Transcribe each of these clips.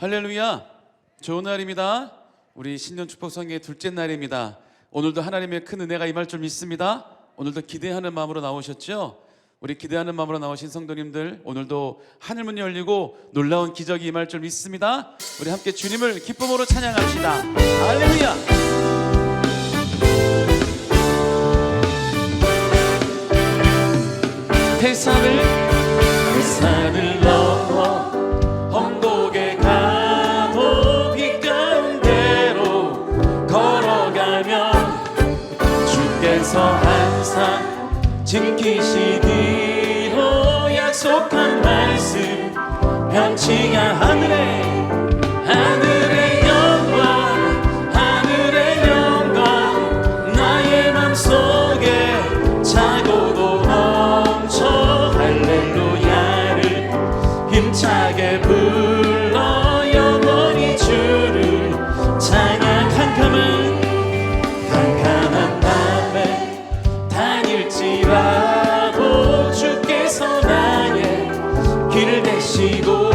할렐루야. 좋은 날입니다. 우리 신년 축복 성경의 둘째 날입니다. 오늘도 하나님의 큰 은혜가 임할 줄 믿습니다. 오늘도 기대하는 마음으로 나오셨죠? 우리 기대하는 마음으로 나오신 성도님들, 오늘도 하늘문이 열리고 놀라운 기적이 임할 줄 믿습니다. 우리 함께 주님을 기쁨으로 찬양합시다. 할렐루야. 해산을 넘어 언덕에 가도 빛 가운데로 걸어가면 주께서 항상 지키시기로 약속한 말씀 변치가 하늘의 영광 나의 맘속에 차고도 넘쳐 할렐루야를 힘차게 불러 영원히 주를 찬양. 캄캄한 밤에 다닐지라도 주께서 나의 길을 되시고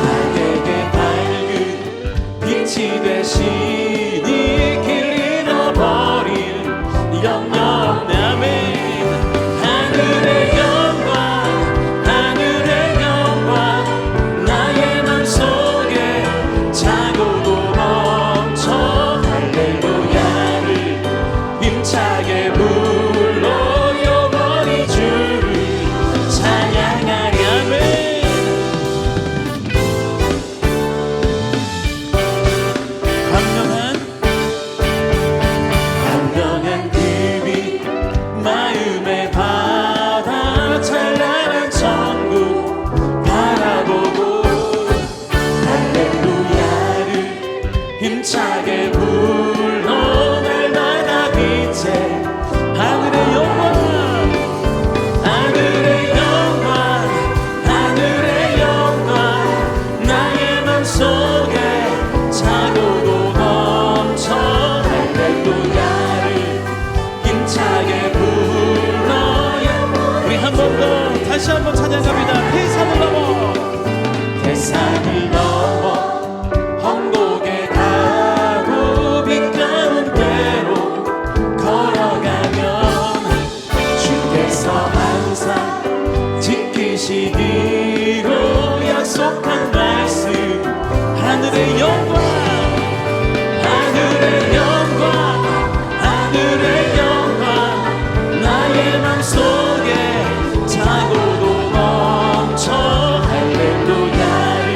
나에게 밝은 빛이 되시니 길 잃어버릴 염려 없네. 아멘. 하늘의 영광 나의 맘속에 차고도 넘쳐 할렐루야를 힘차게 불러 영원히 주를 찬양하리. 아멘. 광명한 그 빛 마음의 바다 찬란한 천국 바라보고 할렐루야를 힘차게 불러 날마다 빛에 하늘의 영광 나의 맘속에 차고도 넘쳐 할렐루야를 힘차게 불러. 우리 한 번 더 다시 한번 찬양합니다. 해산을 넘어 험곡에 가고 빛 가운데로 걸어가면 주께서 항상 지키시기로 약속한 말씀 하늘의 영광 나의 맘속에 차고도 넘쳐 할렐루야를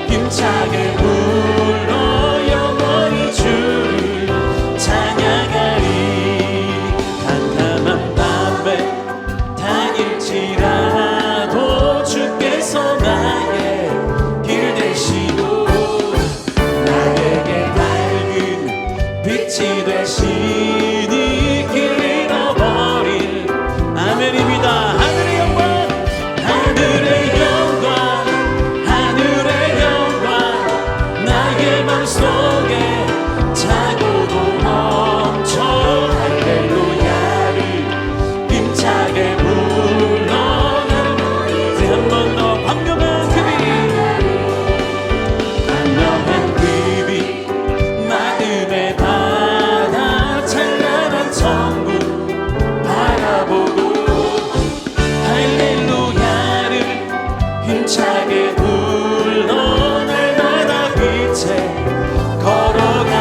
힘차게 불러 영원히 주를 찬양하리. 캄캄한 밤에 다닐지라도 주께서 나의 길 되시고 나에게 밝은 빛이 되시니 길 잃어버릴 아멘입니다. 하늘의 영광 나의 맘속에 차고도 넘쳐 할렐루야를 힘차게 불러. 우리 한 번 더 광명한 그 빛 마음의 바다 찬란한 천국 바라보고 할렐루야를 힘차게 불러 날마다 빛에 걸어가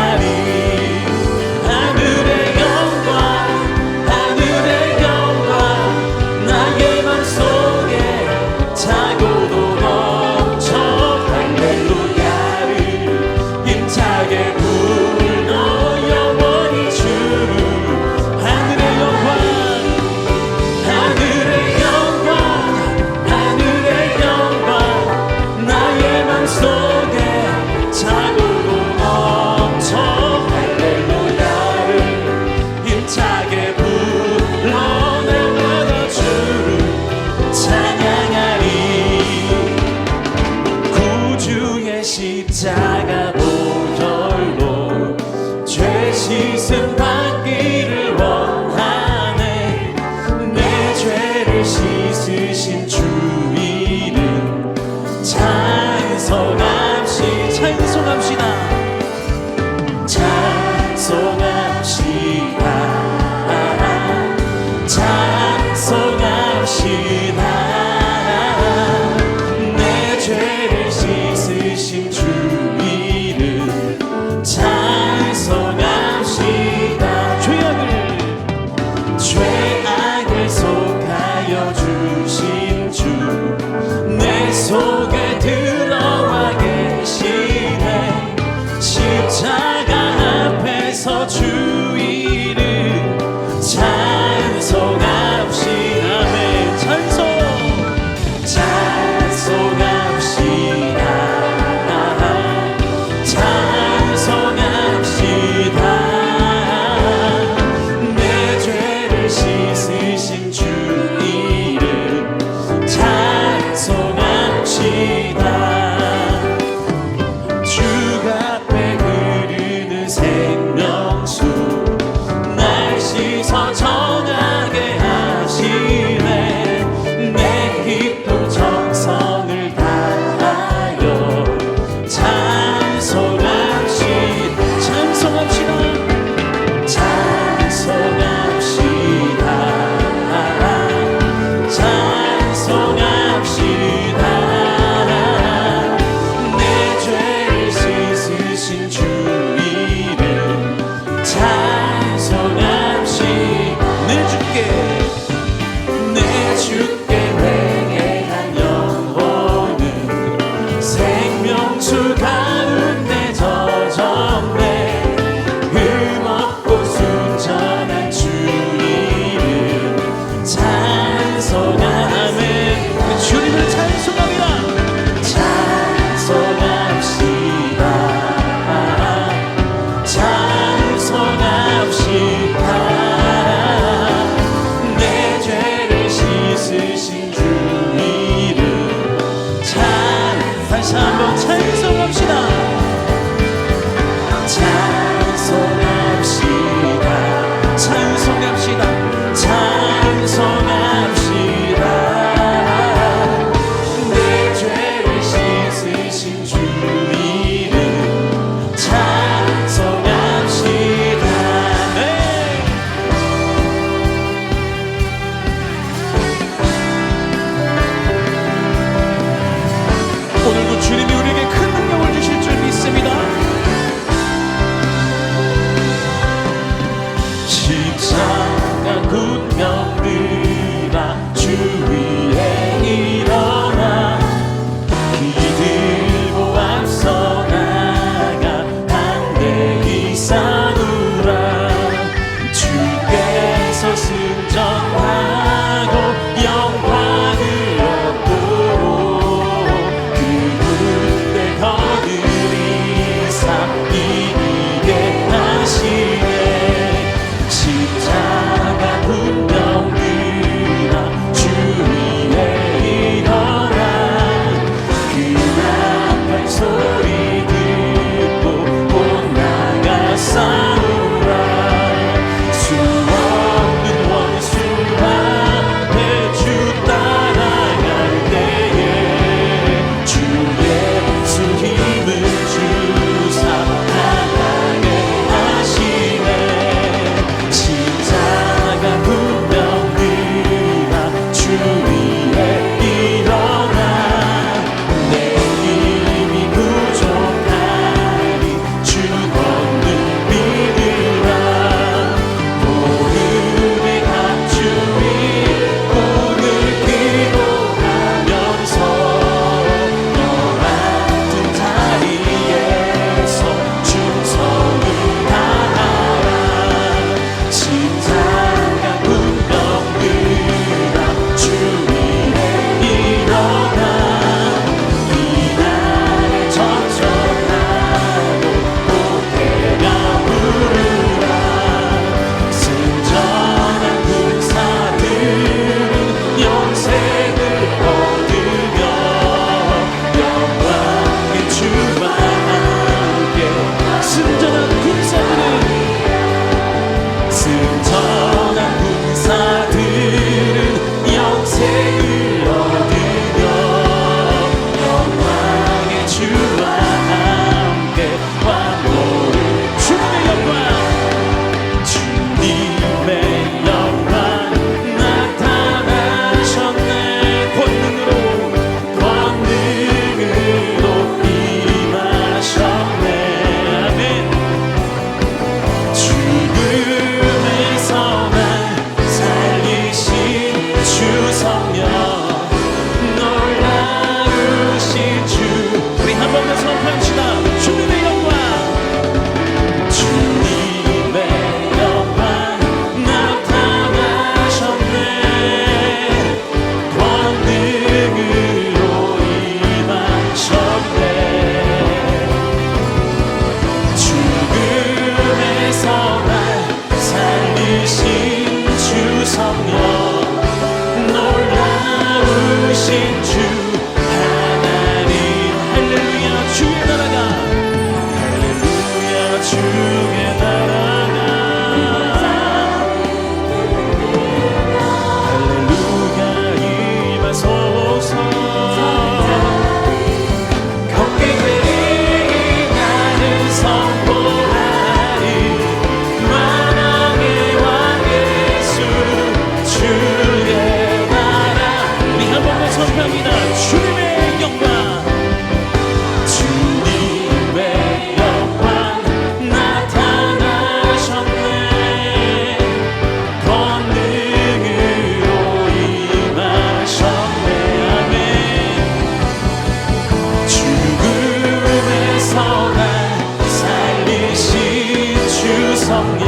성령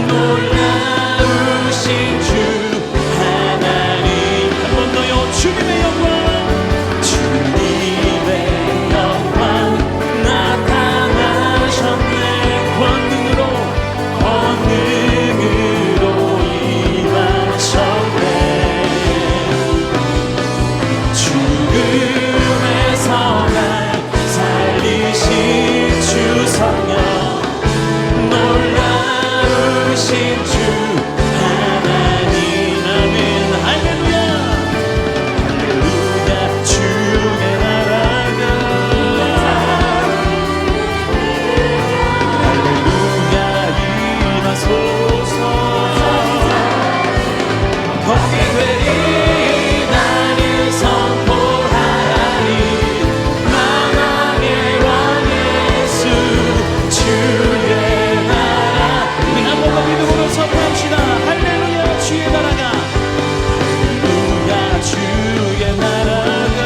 놀라우신 주 하나님 한 번 더요 주님의 영광 주님의 영광 나타나셨네 권능으로 임하셨네 죽음에서 날 살리신 주 성령 놀라우신 주 하나님 아멘 할렐루야 할렐루야 주의 나라가 할렐루야 임하소서 거기 되리 나를 선포하리 만왕의 왕 예수 주의 나라 우리 한 번 더 믿음으로 선포합시다 할렐루야 주의 나라가 할렐루야 주의 나라가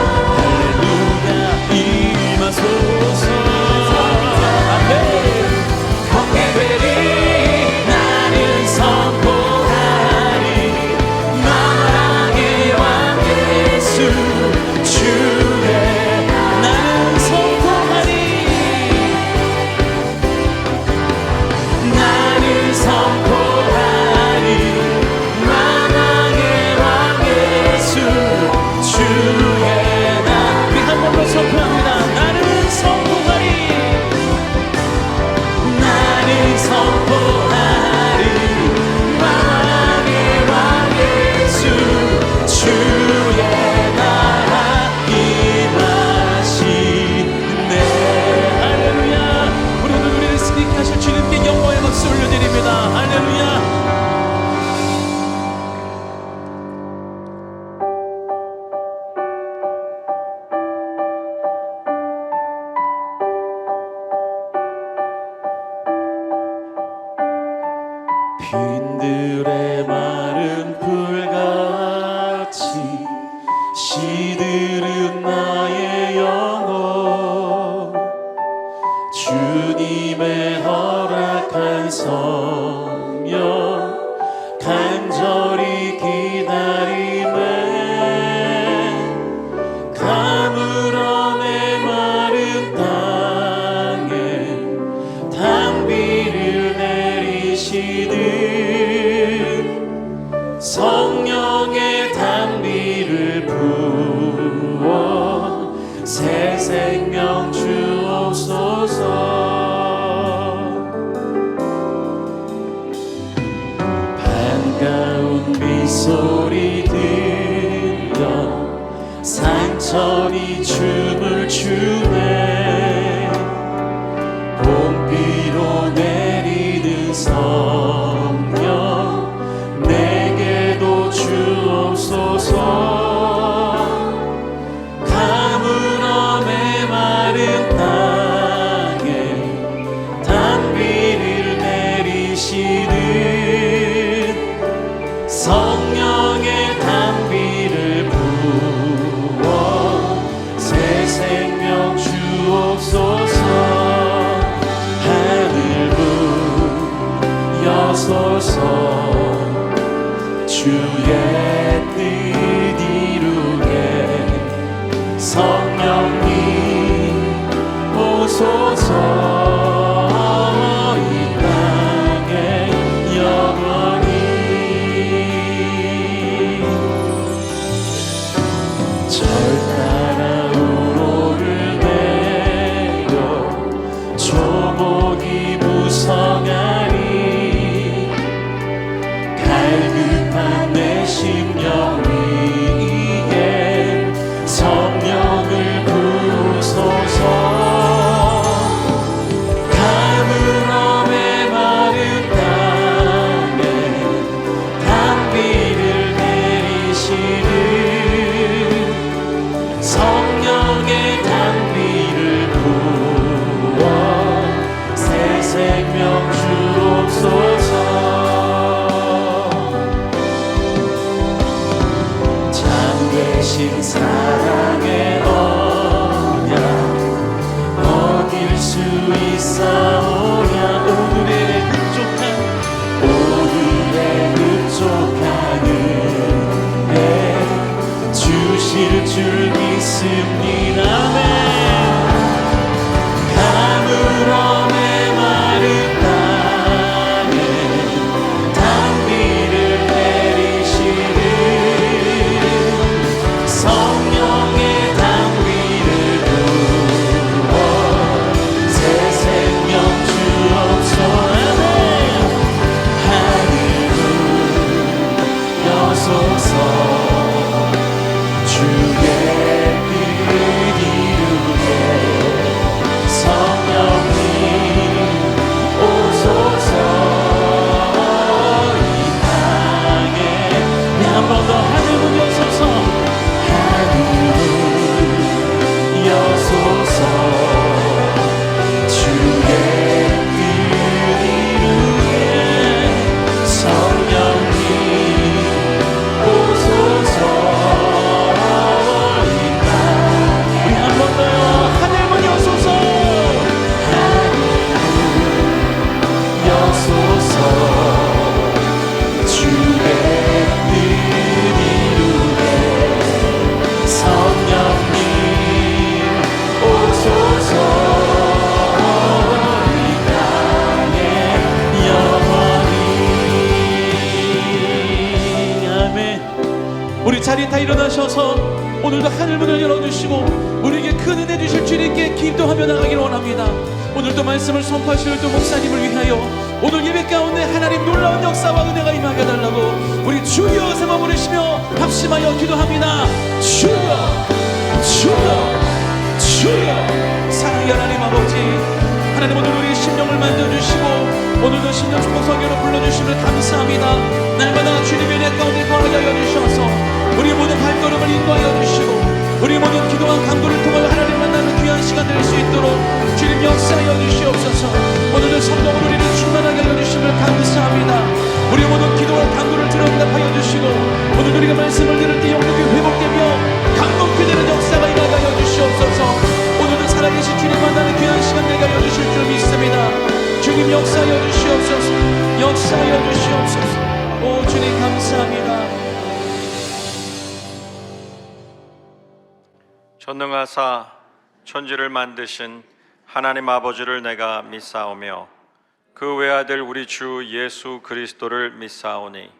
할렐루야 임하소서 아멘 거기 되리 나를 선포하리 만왕의 왕 예수 주의 나는 선포하리 나를 선포하리 만왕의 왕 예수 주의 나 우리 한 번 더 선포합니다 나를 선포하리 나를 선포하리 만왕의 왕 예수 주의 나라 임하시네 할렐루야 우리 오늘 우리를 승리케 하실 주님께 영광의 박수 올려드립니다 할렐루야 빈들의 마른 풀같이 시들은 나의 영혼 주님의 허락한 성령 간절히 기다림에 가물어 메마른 땅에 단비를 내리시듯 성령의 단비를 부어 새 생명 주옵소서 반가운 빗소리 들려 산천이 춤을 추네 봄비로 내리는 성령 내게도 주옵소서 가물어 메마른 땅에 단비를 내리시듯 성령의 단비를 부어 새 생명 주옵소서 하늘 문 여소서 주의 뜻 이루게 성령님 오소서 이 땅에 영원히 절 따라 우로를 내려 조목이 무성하니 갈급한 내 심령 위에 성령을 부으소서 오늘도 하늘문을 열어주시고 우리에게 큰 은혜 주실 주님께 기도하며 나가기를 원합니다. 오늘도 말씀을 선포하실 또 목사님을 위하여 오늘 예배 가운데 하나님 놀라운 역사와 은혜가 임하게 달라고 우리 주여 세번 부르시며 합심하여 기도합니다. 주여 주여 주여. 사랑의 하나님 아버지, 하나님 오늘 우리의 심령을 만져주시고 오늘도 신령 축복 성경으로 불러주심을 감사합니다. 날마다 주님의 은혜 가운데 거하게 하여 주셔서 우리 모든 발걸음을 인도하여 주시고 우리 모든 기도와 간구를 통하여 하나님 만나는 귀한 시간 될 수 있도록 주님 역사하여 주시옵소서. 오늘도 성령으로 우리를 충만하게 하여 주심을 감사합니다. 우리 모든 기도와 간구를 들어응답하여 주시고 오늘 우리가 말씀을 들을 때 영역이 회복되며 강건케 되는 역사가 임하게 하여 주시옵소서. 오늘도 살아계신 주님 만나는 귀한 시간 되게 하여 주실 줄 믿습니다. 주님 역사하여 주시옵소서. 역사하여 주시옵소서. 오 주님 감사합니다. 전능하사 천지를 만드신 하나님 아버지를 내가 믿사오며 그 외아들 우리 주 예수 그리스도를 믿사오니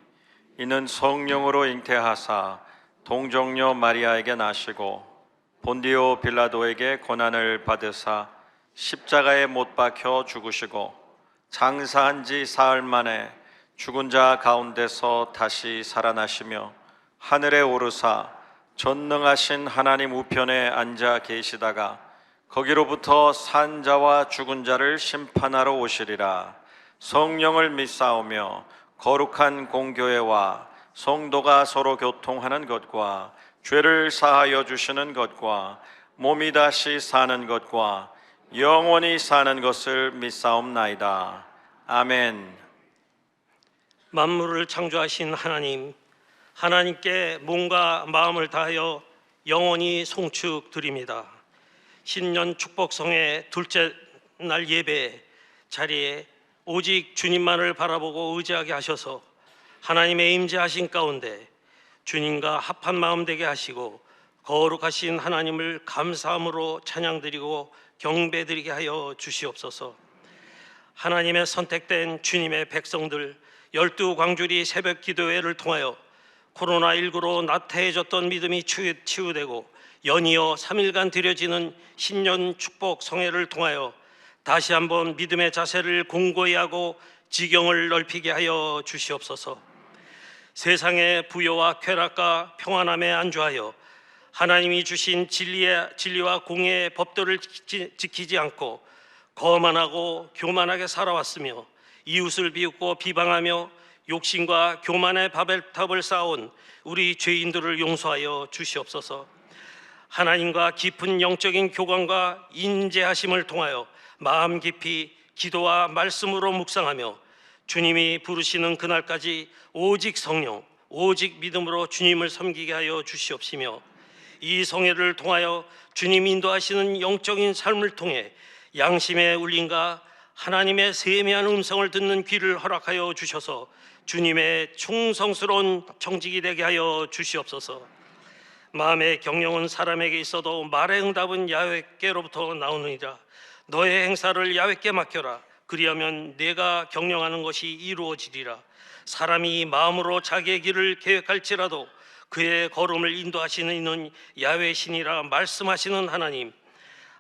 이는 성령으로 잉태하사 동정녀 마리아에게 나시고 본디오 빌라도에게 고난을 받으사 십자가에 못 박혀 죽으시고 장사한 지 사흘 만에 죽은 자 가운데서 다시 살아나시며 하늘에 오르사 전능하신 하나님 우편에 앉아 계시다가 거기로부터 산 자와 죽은 자를 심판하러 오시리라. 성령을 믿사오며 거룩한 공교회와 성도가 서로 교통하는 것과 죄를 사하여 주시는 것과 몸이 다시 사는 것과 영원히 사는 것을 믿사옵나이다. 아멘. 만물을 창조하신 하나님, 하나님께 몸과 마음을 다하여 영원히 송축드립니다. 신년 축복성의 둘째 날 예배 자리에 오직 주님만을 바라보고 의지하게 하셔서 하나님의 임재하신 가운데 주님과 합한 마음 되게 하시고 거룩하신 하나님을 감사함으로 찬양드리고 경배드리게 하여 주시옵소서. 하나님의 선택된 주님의 백성들 12광주리 새벽 기도회를 통하여 코로나19로 나태해졌던 믿음이 치유되고 연이어 3일간 드려지는 신년 축복 성회를 통하여 다시 한번 믿음의 자세를 공고히 하고 지경을 넓히게 하여 주시옵소서. 세상의 부요와 쾌락과 평안함에 안주하여 하나님이 주신 진리와 공의의 법도를 지키지 않고 거만하고 교만하게 살아왔으며 이웃을 비웃고 비방하며 욕심과 교만의 바벨탑을 쌓아온 우리 죄인들을 용서하여 주시옵소서. 하나님과 깊은 영적인 교감과 인재하심을 통하여 마음 깊이 기도와 말씀으로 묵상하며 주님이 부르시는 그날까지 오직 성령, 오직 믿음으로 주님을 섬기게 하여 주시옵시며 이 성회를 통하여 주님 인도하시는 영적인 삶을 통해 양심의 울림과 하나님의 세미한 음성을 듣는 귀를 허락하여 주셔서 주님의 충성스러운 청직이 되게 하여 주시옵소서. 마음의 경영은 사람에게 있어도 말의 응답은 야훼께로부터 나오느니라. 너의 행사를 야훼께 맡겨라. 그리하면 내가 경영하는 것이 이루어지리라. 사람이 마음으로 자기의 길을 계획할지라도 그의 걸음을 인도하시는 이는 야훼 신이라 말씀하시는 하나님,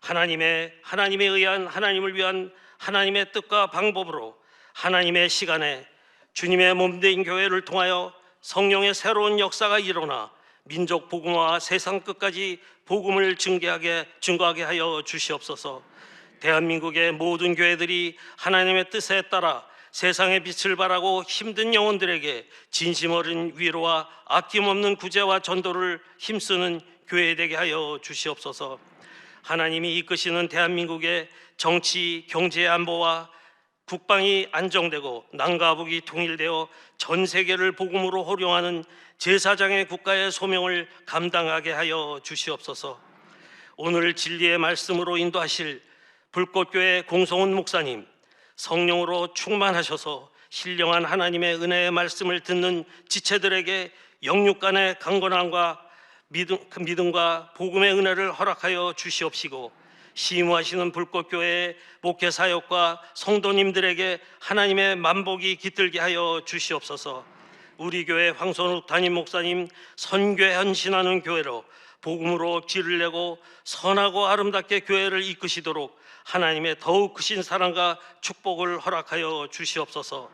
하나님에 의한 하나님을 위한 하나님의 뜻과 방법으로 하나님의 시간에 주님의 몸된 교회를 통하여 성령의 새로운 역사가 일어나 민족 복음화 세상 끝까지 복음을 증거하게 하여 주시옵소서. 대한민국의 모든 교회들이 하나님의 뜻에 따라 세상의 빛을 발하고 힘든 영혼들에게 진심 어린 위로와 아낌없는 구제와 전도를 힘쓰는 교회 되게 하여 주시옵소서. 하나님이 이끄시는 대한민국의 정치, 경제 안보와 국방이 안정되고 남과 북이 통일되어 전 세계를 복음으로 호령하는 제사장의 국가의 소명을 감당하게 하여 주시옵소서. 오늘 진리의 말씀으로 인도하실 불꽃교회 공성훈 목사님, 성령으로 충만하셔서 신령한 하나님의 은혜의 말씀을 듣는 지체들에게 영육 간의 강건함과 믿음과 복음의 은혜를 허락하여 주시옵시고 시무하시는 불꽃교회의 목회사역과 성도님들에게 하나님의 만복이 깃들게 하여 주시옵소서. 우리 교회 황선욱 담임 목사님 선교에 헌신하는 교회로 복음으로 길을 내고 선하고 아름답게 교회를 이끄시도록 하나님의 더욱 크신 사랑과 축복을 허락하여 주시옵소서.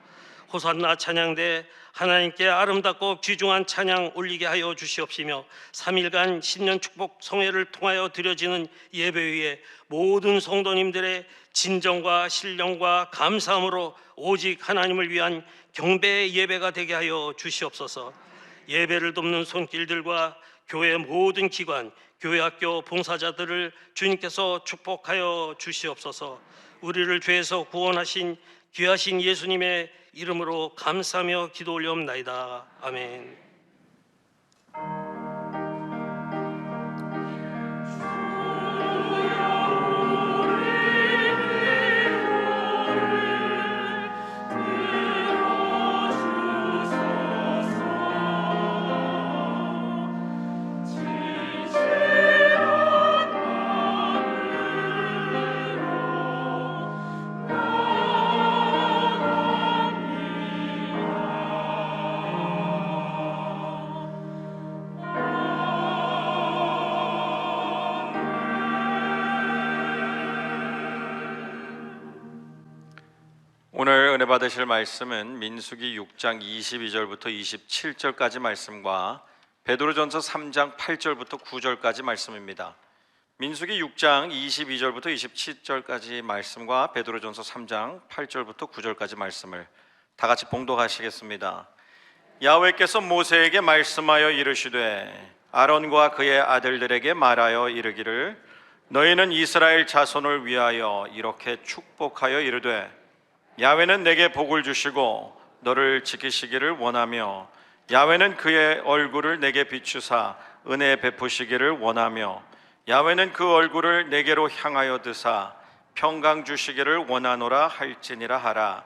호산나 찬양대 하나님께 아름답고 귀중한 찬양 올리게 하여 주시옵시며 3일간 신년 축복 성회를 통하여 드려지는 예배 위에 모든 성도님들의 진정과 신령과 감사함으로 오직 하나님을 위한 경배의 예배가 되게 하여 주시옵소서. 예배를 돕는 손길들과 교회 모든 기관, 교회학교 봉사자들을 주님께서 축복하여 주시옵소서. 우리를 죄에서 구원하신 귀하신 예수님의 이름으로 감사하며 기도 올려옵나이다. 아멘. 오늘 은혜 받으실 말씀은 민수기 6장 22절부터 27절까지 말씀과 베드로전서 3장 8절부터 9절까지 말씀입니다. 민수기 6장 22절부터 27절까지 말씀과 베드로전서 3장 8절부터 9절까지 말씀을 다 같이 봉독하시겠습니다. 야훼께서 모세에게 말씀하여 이르시되 아론과 그의 아들들에게 말하여 이르기를 너희는 이스라엘 자손을 위하여 이렇게 축복하여 이르되 야훼는 내게 복을 주시고 너를 지키시기를 원하며 야훼는 그의 얼굴을 내게 비추사 은혜 베푸시기를 원하며 야훼는 그 얼굴을 내게로 향하여 드사 평강 주시기를 원하노라 할지니라 하라.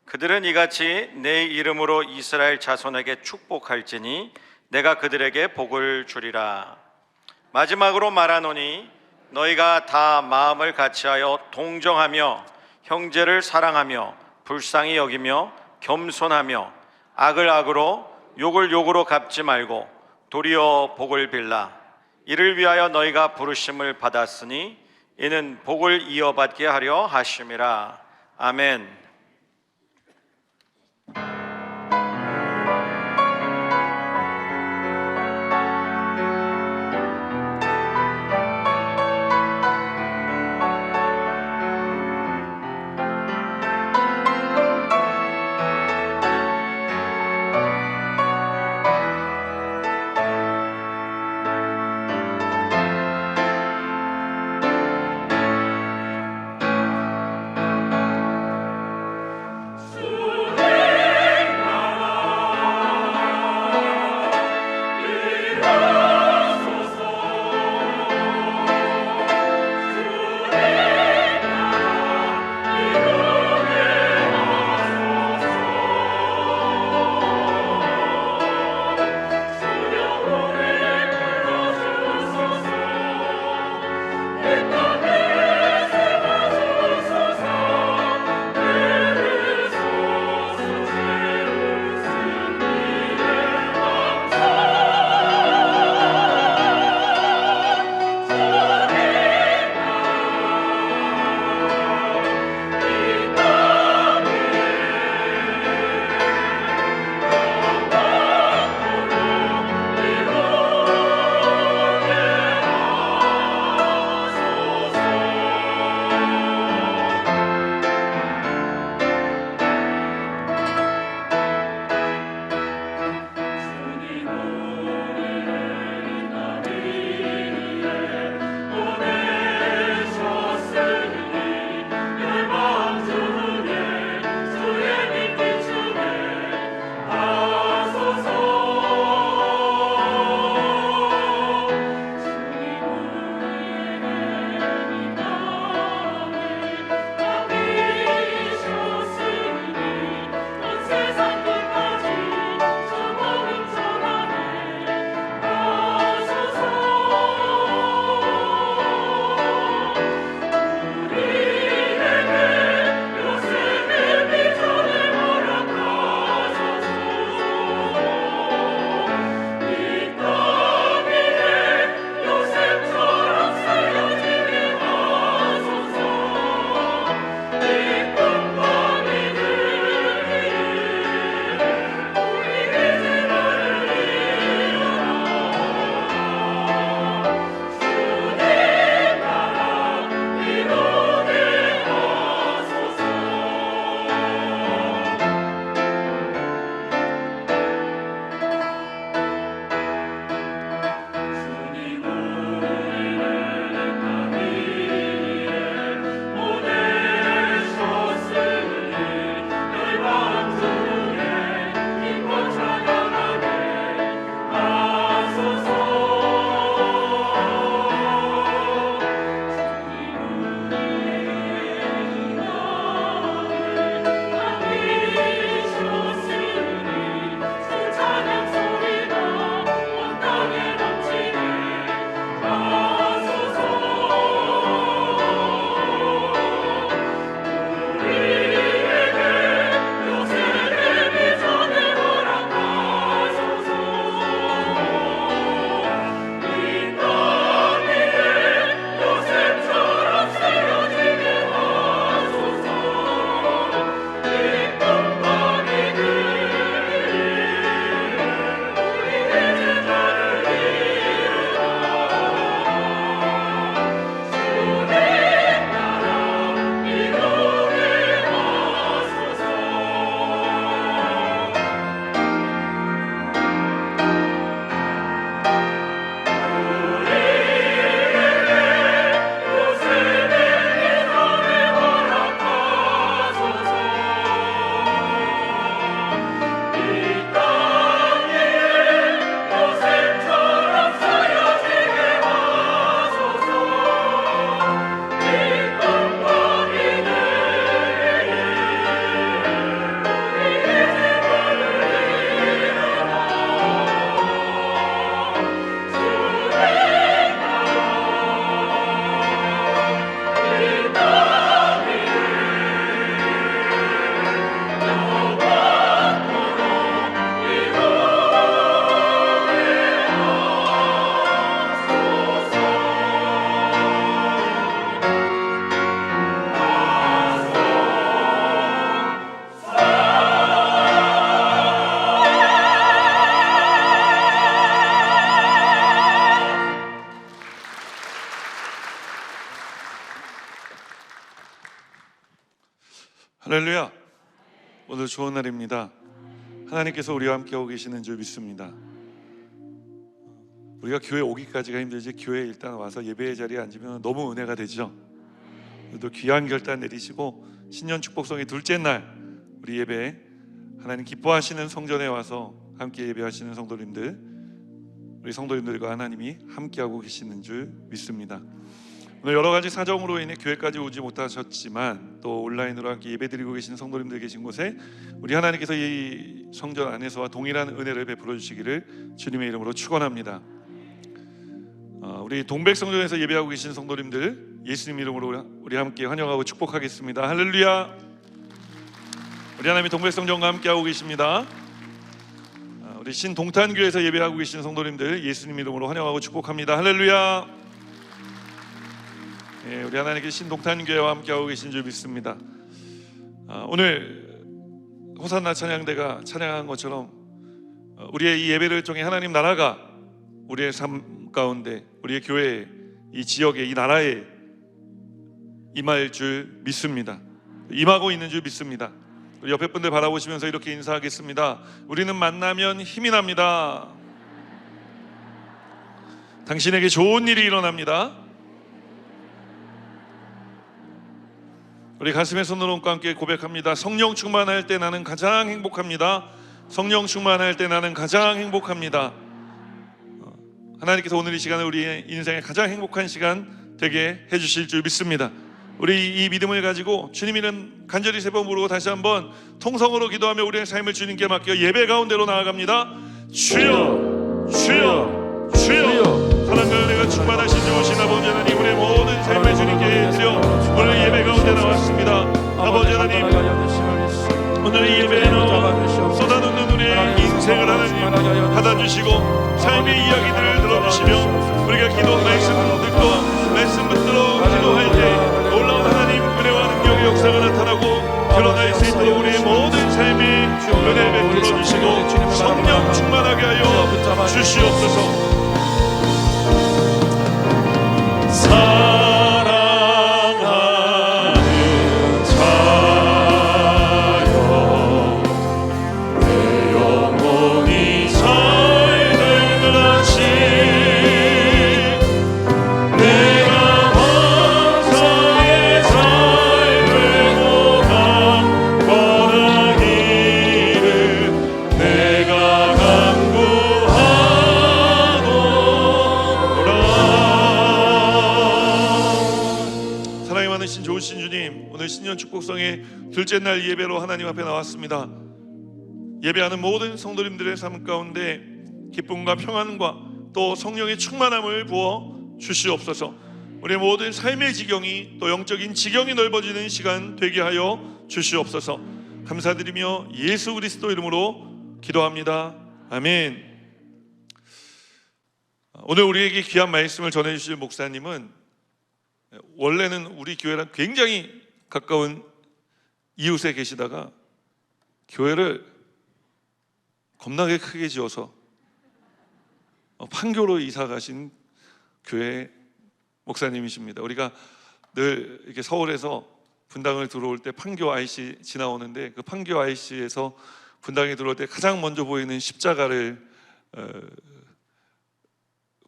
그들은 이같이 내 이름으로 이스라엘 자손에게 축복할지니 내가 그들에게 복을 주리라. 마지막으로 말하노니 너희가 다 마음을 같이하여 동정하며 형제를 사랑하며 불쌍히 여기며 겸손하며 악을 악으로 욕을 욕으로 갚지 말고 도리어 복을 빌라. 이를 위하여 너희가 부르심을 받았으니 이는 복을 이어받게 하려 하심이라. 아멘. 할렐루야. 오늘 좋은 날입니다. 하나님께서 우리와 함께하고 계시는 줄 믿습니다. 우리가 교회 오기까지가 힘들지 교회에 일단 와서 예배의 자리에 앉으면 너무 은혜가 되죠. 또 귀한 결단 내리시고 신년 축복성의 둘째 날 우리 예배 하나님 기뻐하시는 성전에 와서 함께 예배하시는 성도님들, 우리 성도님들과 하나님이 함께하고 계시는 줄 믿습니다. 오늘 여러 가지 사정으로 인해 교회까지 오지 못하셨지만 또 온라인으로 함께 예배드리고 계신 성도님들 계신 곳에 우리 하나님께서 이 성전 안에서와 동일한 은혜를 베풀어 주시기를 주님의 이름으로 축원합니다. 우리 동백성전에서 예배하고 계신 성도님들 예수님 이름으로 우리 함께 환영하고 축복하겠습니다. 할렐루야. 우리 하나님이 동백성전과 함께하고 계십니다. 우리 신동탄교회에서 예배하고 계신 성도님들 예수님 이름으로 환영하고 축복합니다. 할렐루야. 우리 하나님께 신동탄교회와 함께하고 계신 줄 믿습니다. 오늘 호산나 찬양대가 찬양한 것처럼 우리의 이 예배를 통해 하나님 나라가 우리의 삶 가운데 우리의 교회에 이 지역에 이 나라에 임할 줄 믿습니다. 임하고 있는 줄 믿습니다. 우리 옆에 분들 바라보시면서 이렇게 인사하겠습니다. 우리는 만나면 힘이 납니다. 당신에게 좋은 일이 일어납니다. 우리 가슴에 손을 얹고 함께 고백합니다. 성령 충만할 때 나는 가장 행복합니다. 성령 충만할 때 나는 가장 행복합니다. 하나님께서 오늘 이 시간을 우리의 인생의 가장 행복한 시간 되게 해주실 줄 믿습니다. 우리 이 믿음을 가지고 주님 이름 간절히 세 번 부르고 다시 한번 통성으로 기도하며 우리의 삶을 주님께 맡겨 예배 가운데로 나아갑니다. 주여 주여 주여. 사랑과 은혜가 충만하신 좋으신 아버지 하나님, 우리의 모든 삶을 주님께 드려 오늘 예배 가운데 나왔습니다. 아버지 하나님, 오늘 이 예배에는 쏟아놓는 우리의 인생을 하나님 받아주시고 삶의 이야기들을 들어주시며 우리가 기도 말씀 듣고 말씀 붙들어 기도할 때 놀라운 하나님 은혜와 능력의 역사가 나타나고 드러날 수 있도록 우리의 모든 삶에 은혜 베풀어 주시고 성령 충만하게 하여 주시옵소서. 축복성의 둘째 날 예배로 하나님 앞에 나왔습니다. 예배하는 모든 성도님들의 삶 가운데 기쁨과 평안과 또 성령의 충만함을 부어 주시옵소서. 우리의 모든 삶의 지경이 또 영적인 지경이 넓어지는 시간 되게 하여 주시옵소서. 감사드리며 예수 그리스도 이름으로 기도합니다. 아멘. 오늘 우리에게 귀한 말씀을 전해주실 목사님은 원래는 우리 교회랑 굉장히 가까운 이웃에 계시다가 교회를 겁나게 크게 지어서 판교로 이사 가신 교회 목사님이십니다. 우리가 늘 이렇게 서울에서 분당을 들어올 때 판교 IC 지나오는데 그 판교 IC에서 분당에 들어올 때 가장 먼저 보이는 십자가를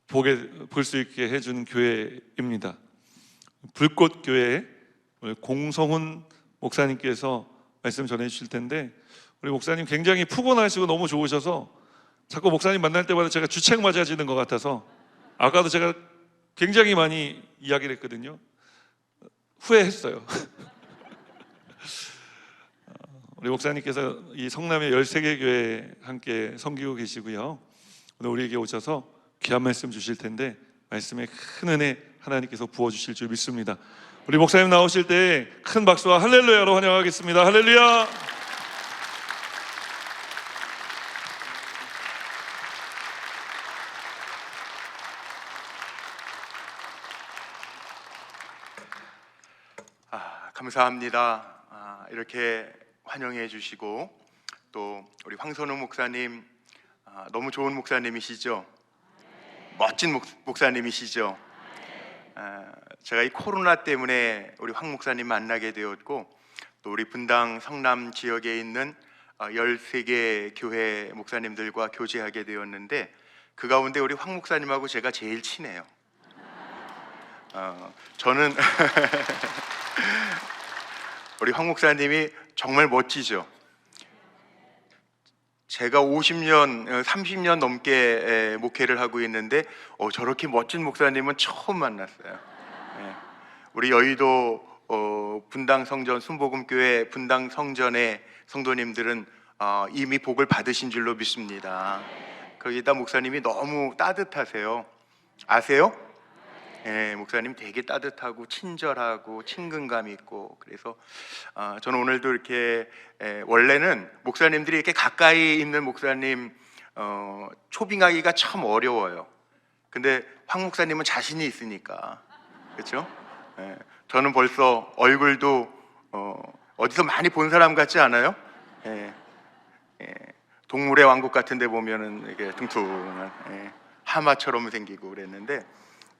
볼 수 있게 해준 교회입니다. 불꽃교회 공성훈 목사님께서 말씀 전해 주실 텐데 우리 목사님 굉장히 푸근하시고 너무 좋으셔서 자꾸 목사님 만날 때마다 제가 주책 맞아지는 것 같아서 아까도 제가 굉장히 많이 이야기를 했거든요. 후회했어요. 우리 목사님께서 이 성남의 13개 교회에 함께 섬기고 계시고요. 오늘 우리에게 오셔서 귀한 말씀 주실 텐데 말씀에 큰 은혜 하나님께서 부어주실 줄 믿습니다. 우리 목사님 나오실 때 큰 박수와 할렐루야로 환영하겠습니다. 할렐루야. 감사합니다. 이렇게 환영해 주시고 또 우리 황선우 목사님 너무 좋은 목사님이시죠? 멋진 목사님이시죠? 제가 이 코로나 때문에 우리 황 목사님 만나게 되었고 또 우리 분당 성남 지역에 있는 13개 교회 목사님들과 교제하게 되었는데 그 가운데 우리 황 목사님하고 제가 제일 친해요. 저는 우리 황 목사님이 정말 멋지죠. 제가 50년, 30년 넘게 목회를 하고 있는데 저렇게 멋진 목사님은 처음 만났어요. 우리 여의도 분당 성전 순복음교회 분당 성전의 성도님들은 이미 복을 받으신 줄로 믿습니다. 거기다 목사님이 너무 따뜻하세요. 아세요? 네, 목사님 되게 따뜻하고 친절하고 친근감 있고 그래서 저는 오늘도 이렇게 원래는 목사님들이 이렇게 가까이 있는 목사님 초빙하기가 참 어려워요. 근데 황 목사님은 자신이 있으니까 그렇죠? 저는 벌써 얼굴도 어디서 많이 본 사람 같지 않아요? 동물의 왕국 같은 데 보면은 이게 퉁퉁한 하마처럼 생기고 그랬는데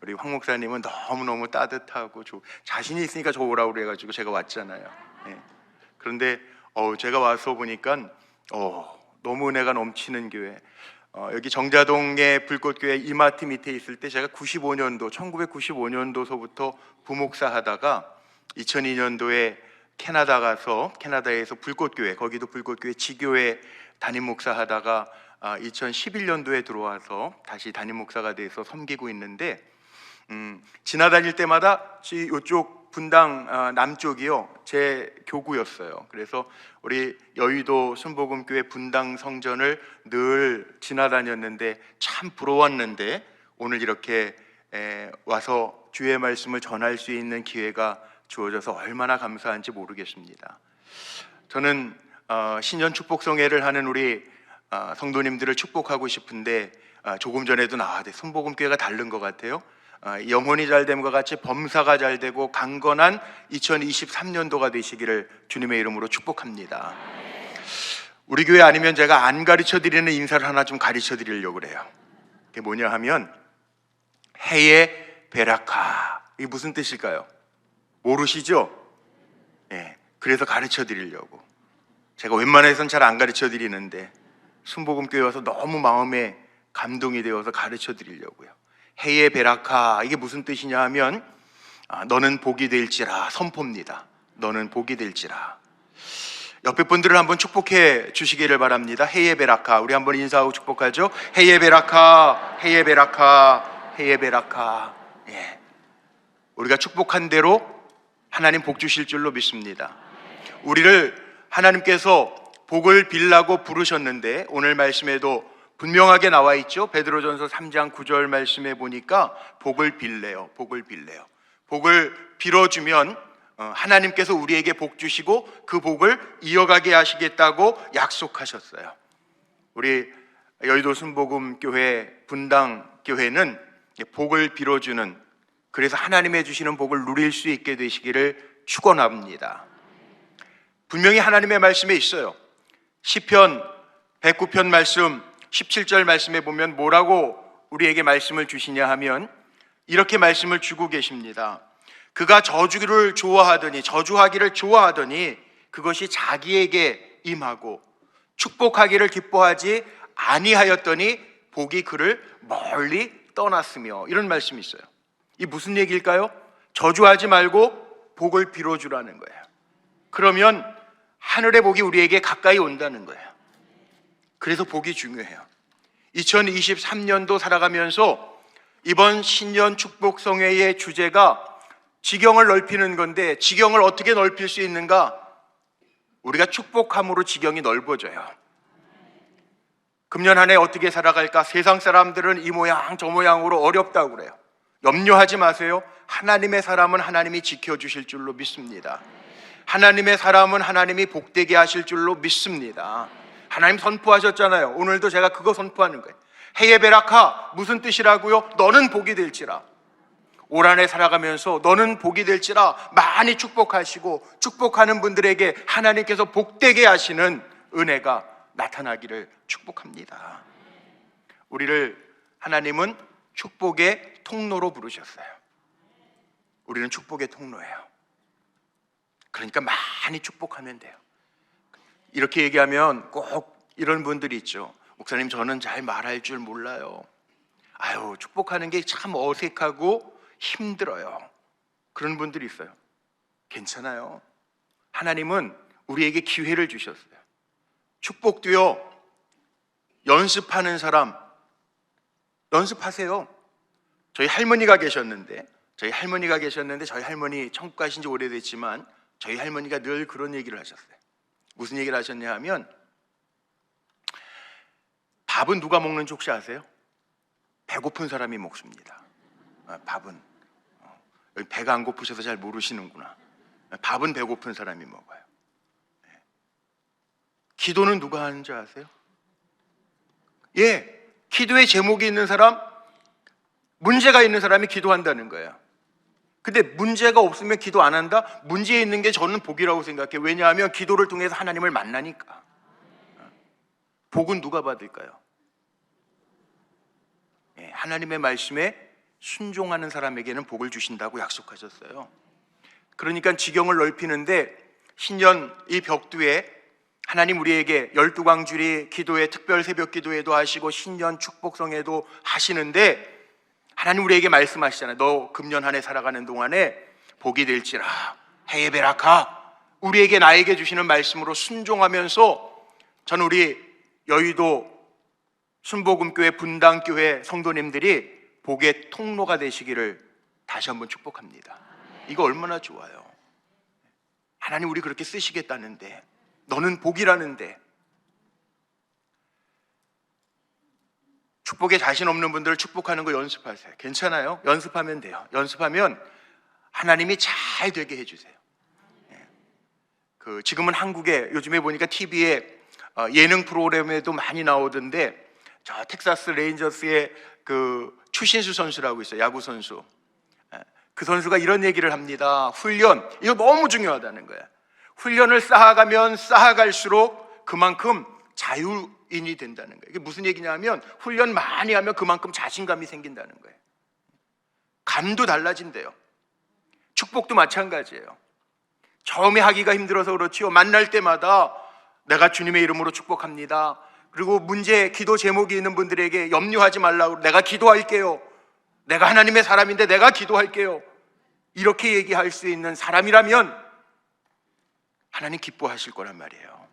우리 황 목사님은 너무너무 따뜻하고 자신이 있으니까 저 오라고 그래가지고 제가 왔잖아요. 그런데 제가 와서 보니까 너무 은혜가 넘치는 교회. 여기 정자동의 불꽃교회 이마트 밑에 있을 때 제가 1995년도서부터 부목사 하다가 2002년도에 캐나다 가서 캐나다에서 불꽃교회, 거기도 불꽃교회 지교회 담임 목사 하다가 2011년도에 들어와서 다시 담임 목사가 돼서 섬기고 있는데 지나다닐 때마다 이쪽 분당 남쪽이요 제 교구였어요. 그래서 우리 여의도 순복음교회 분당 성전을 늘 지나다녔는데 참 부러웠는데 오늘 이렇게 와서 주의 말씀을 전할 수 있는 기회가 주어져서 얼마나 감사한지 모르겠습니다. 저는 신년 축복성회를 하는 우리 성도님들을 축복하고 싶은데 조금 전에도 나왔는데 순복음교회가 다른 것 같아요. 영혼이 잘됨과 같이 범사가 잘되고 강건한 2023년도가 되시기를 주님의 이름으로 축복합니다. 우리 교회 아니면 제가 안 가르쳐드리는 인사를 하나 좀 가르쳐드리려고 그래요. 그게 뭐냐 하면 해의 베라카, 이게 무슨 뜻일까요? 모르시죠? 그래서 가르쳐드리려고. 제가 웬만해서는 잘 안 가르쳐드리는데 순복음교회 와서 너무 마음에 감동이 되어서 가르쳐드리려고요. 해의 베라카, 이게 무슨 뜻이냐 하면 너는 복이 될지라, 선포입니다. 너는 복이 될지라. 옆에 분들을 한번 축복해 주시기를 바랍니다. 해의 베라카, 우리 한번 인사하고 축복하죠. 해의 베라카, 해의 베라카, 해의 베라카. 우리가 축복한 대로 하나님 복 주실 줄로 믿습니다. 우리를 하나님께서 복을 빌라고 부르셨는데 오늘 말씀에도 분명하게 나와 있죠. 베드로전서 3장 9절 말씀에 보니까 복을 빌래요. 복을 빌래요. 복을 빌어주면 하나님께서 우리에게 복 주시고 그 복을 이어가게 하시겠다고 약속하셨어요. 우리 여의도 순복음교회 분당교회는 복을 빌어주는, 그래서 하나님의 주시는 복을 누릴 수 있게 되시기를 축원합니다. 분명히 하나님의 말씀에 있어요. 시편 109편 말씀 17절 말씀에 보면 뭐라고 우리에게 말씀을 주시냐 하면 이렇게 말씀을 주고 계십니다. 그가 저주하기를 좋아하더니 그것이 자기에게 임하고 축복하기를 기뻐하지 아니하였더니 복이 그를 멀리 떠났으며, 이런 말씀이 있어요. 이 무슨 얘기일까요? 저주하지 말고 복을 빌어주라는 거예요. 그러면 하늘의 복이 우리에게 가까이 온다는 거예요. 그래서 복이 중요해요. 2023년도 살아가면서 이번 신년 축복성회의 주제가 지경을 넓히는 건데, 지경을 어떻게 넓힐 수 있는가? 우리가 축복함으로 지경이 넓어져요. 금년 한 해 어떻게 살아갈까? 세상 사람들은 이 모양 저 모양으로 어렵다고 그래요. 염려하지 마세요. 하나님의 사람은 하나님이 지켜주실 줄로 믿습니다. 하나님의 사람은 하나님이 복되게 하실 줄로 믿습니다. 하나님 선포하셨잖아요. 오늘도 제가 그거 선포하는 거예요. 해의 베라카, 무슨 뜻이라고요? 너는 복이 될지라. 올 한 해 살아가면서 너는 복이 될지라 많이 축복하시고 축복하는 분들에게 하나님께서 복되게 하시는 은혜가 나타나기를 축복합니다. 우리를 하나님은 축복의 통로로 부르셨어요. 우리는 축복의 통로예요. 그러니까 많이 축복하면 돼요. 이렇게 얘기하면 꼭 이런 분들이 있죠. 목사님, 저는 잘 말할 줄 몰라요. 아유, 축복하는 게 참 어색하고 힘들어요. 그런 분들이 있어요. 괜찮아요. 하나님은 우리에게 기회를 주셨어요. 축복도요, 연습하는 사람 연습하세요. 저희 할머니가 계셨는데 저희 할머니 천국 가신 지 오래됐지만 저희 할머니가 늘 그런 얘기를 하셨어요. 무슨 얘기를 하셨냐 하면, 밥은 누가 먹는지 혹시 아세요? 배고픈 사람이 먹습니다. 밥은 여기 배가 안 고프셔서 잘 모르시는구나. 밥은 배고픈 사람이 먹어요. 기도는 누가 하는지 아세요? 예, 기도에 제목이 있는 사람, 문제가 있는 사람이 기도한다는 거예요. 근데 문제가 없으면 기도 안 한다? 문제 있는 게 저는 복이라고 생각해요. 왜냐하면 기도를 통해서 하나님을 만나니까. 복은 누가 받을까요? 예, 하나님의 말씀에 순종하는 사람에게는 복을 주신다고 약속하셨어요. 그러니까 지경을 넓히는데 신년 이 벽두에 하나님 우리에게 12광주리 기도회, 특별 새벽 기도회도 하시고 신년 축복성회도 하시는데, 하나님 우리에게 말씀하시잖아요. 너 금년 한 해 살아가는 동안에 복이 될지라 헤예베라카, 우리에게 나에게 주시는 말씀으로 순종하면서 저는 우리 여의도 순복음교회 분당교회 성도님들이 복의 통로가 되시기를 다시 한번 축복합니다. 이거 얼마나 좋아요. 하나님 우리 그렇게 쓰시겠다는데, 너는 복이라는데. 축복에 자신 없는 분들 축복하는 거 연습하세요. 괜찮아요. 연습하면 돼요. 연습하면 하나님이 잘 되게 해주세요. 지금은 한국에 요즘에 보니까 TV에 예능 프로그램에도 많이 나오던데, 저 텍사스 레인저스의 그 추신수 선수라고 있어요. 야구 선수. 그 선수가 이런 얘기를 합니다. 훈련, 이거 너무 중요하다는 거야. 훈련을 쌓아가면 쌓아갈수록 그만큼 자유인이 된다는 거예요. 이게 무슨 얘기냐면, 훈련 많이 하면 그만큼 자신감이 생긴다는 거예요. 감도 달라진대요. 축복도 마찬가지예요. 처음에 하기가 힘들어서 그렇지요, 만날 때마다 내가 주님의 이름으로 축복합니다. 그리고 문제, 기도 제목이 있는 분들에게 염려하지 말라고, 내가 기도할게요. 내가 하나님의 사람인데 내가 기도할게요. 이렇게 얘기할 수 있는 사람이라면 하나님 기뻐하실 거란 말이에요.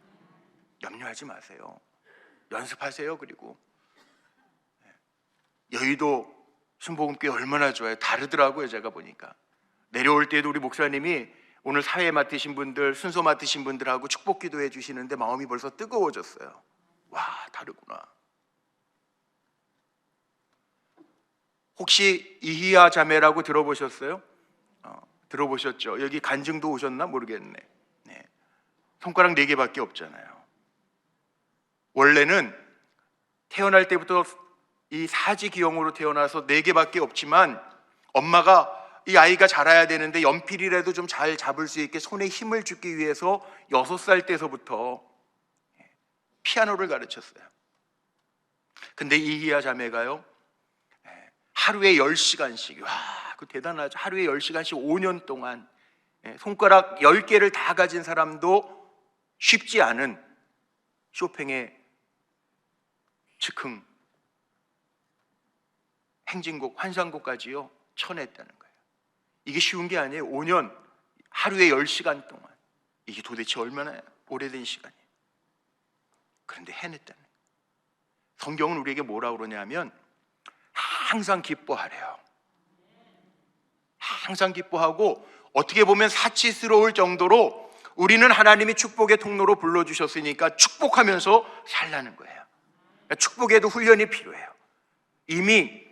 염려하지 마세요. 연습하세요. 그리고 여의도 순복음교회 얼마나 좋아요. 다르더라고요. 제가 보니까 내려올 때도 우리 목사님이 오늘 사회 맡으신 분들, 순서 맡으신 분들하고 축복 기도해 주시는데 마음이 벌써 뜨거워졌어요. 와, 다르구나. 혹시 이희야 자매라고 들어보셨어요? 들어보셨죠? 여기 간증도 오셨나 모르겠네. 네. 손가락 4개밖에 없잖아요. 원래는 태어날 때부터 이 사지기형으로 태어나서 4개밖에 없지만, 엄마가 이 아이가 자라야 되는데 연필이라도 좀 잘 잡을 수 있게 손에 힘을 주기 위해서 6살 때서부터 피아노를 가르쳤어요. 근데 이희야 자매가요, 하루에 10시간씩, 와, 그 대단하죠. 하루에 10시간씩 5년 동안 손가락 10개를 다 가진 사람도 쉽지 않은 쇼팽의 즉흥 행진곡, 환상곡까지요 쳐냈다는 거예요. 이게 쉬운 게 아니에요. 5년 하루에 10시간 동안. 이게 도대체 얼마나 오래된 시간이에요. 그런데 해냈다는 거예요. 성경은 우리에게 뭐라고 그러냐면 항상 기뻐하래요. 항상 기뻐하고, 어떻게 보면 사치스러울 정도로 우리는 하나님이 축복의 통로로 불러주셨으니까 축복하면서 살라는 거예요. 축복에도 훈련이 필요해요. 이미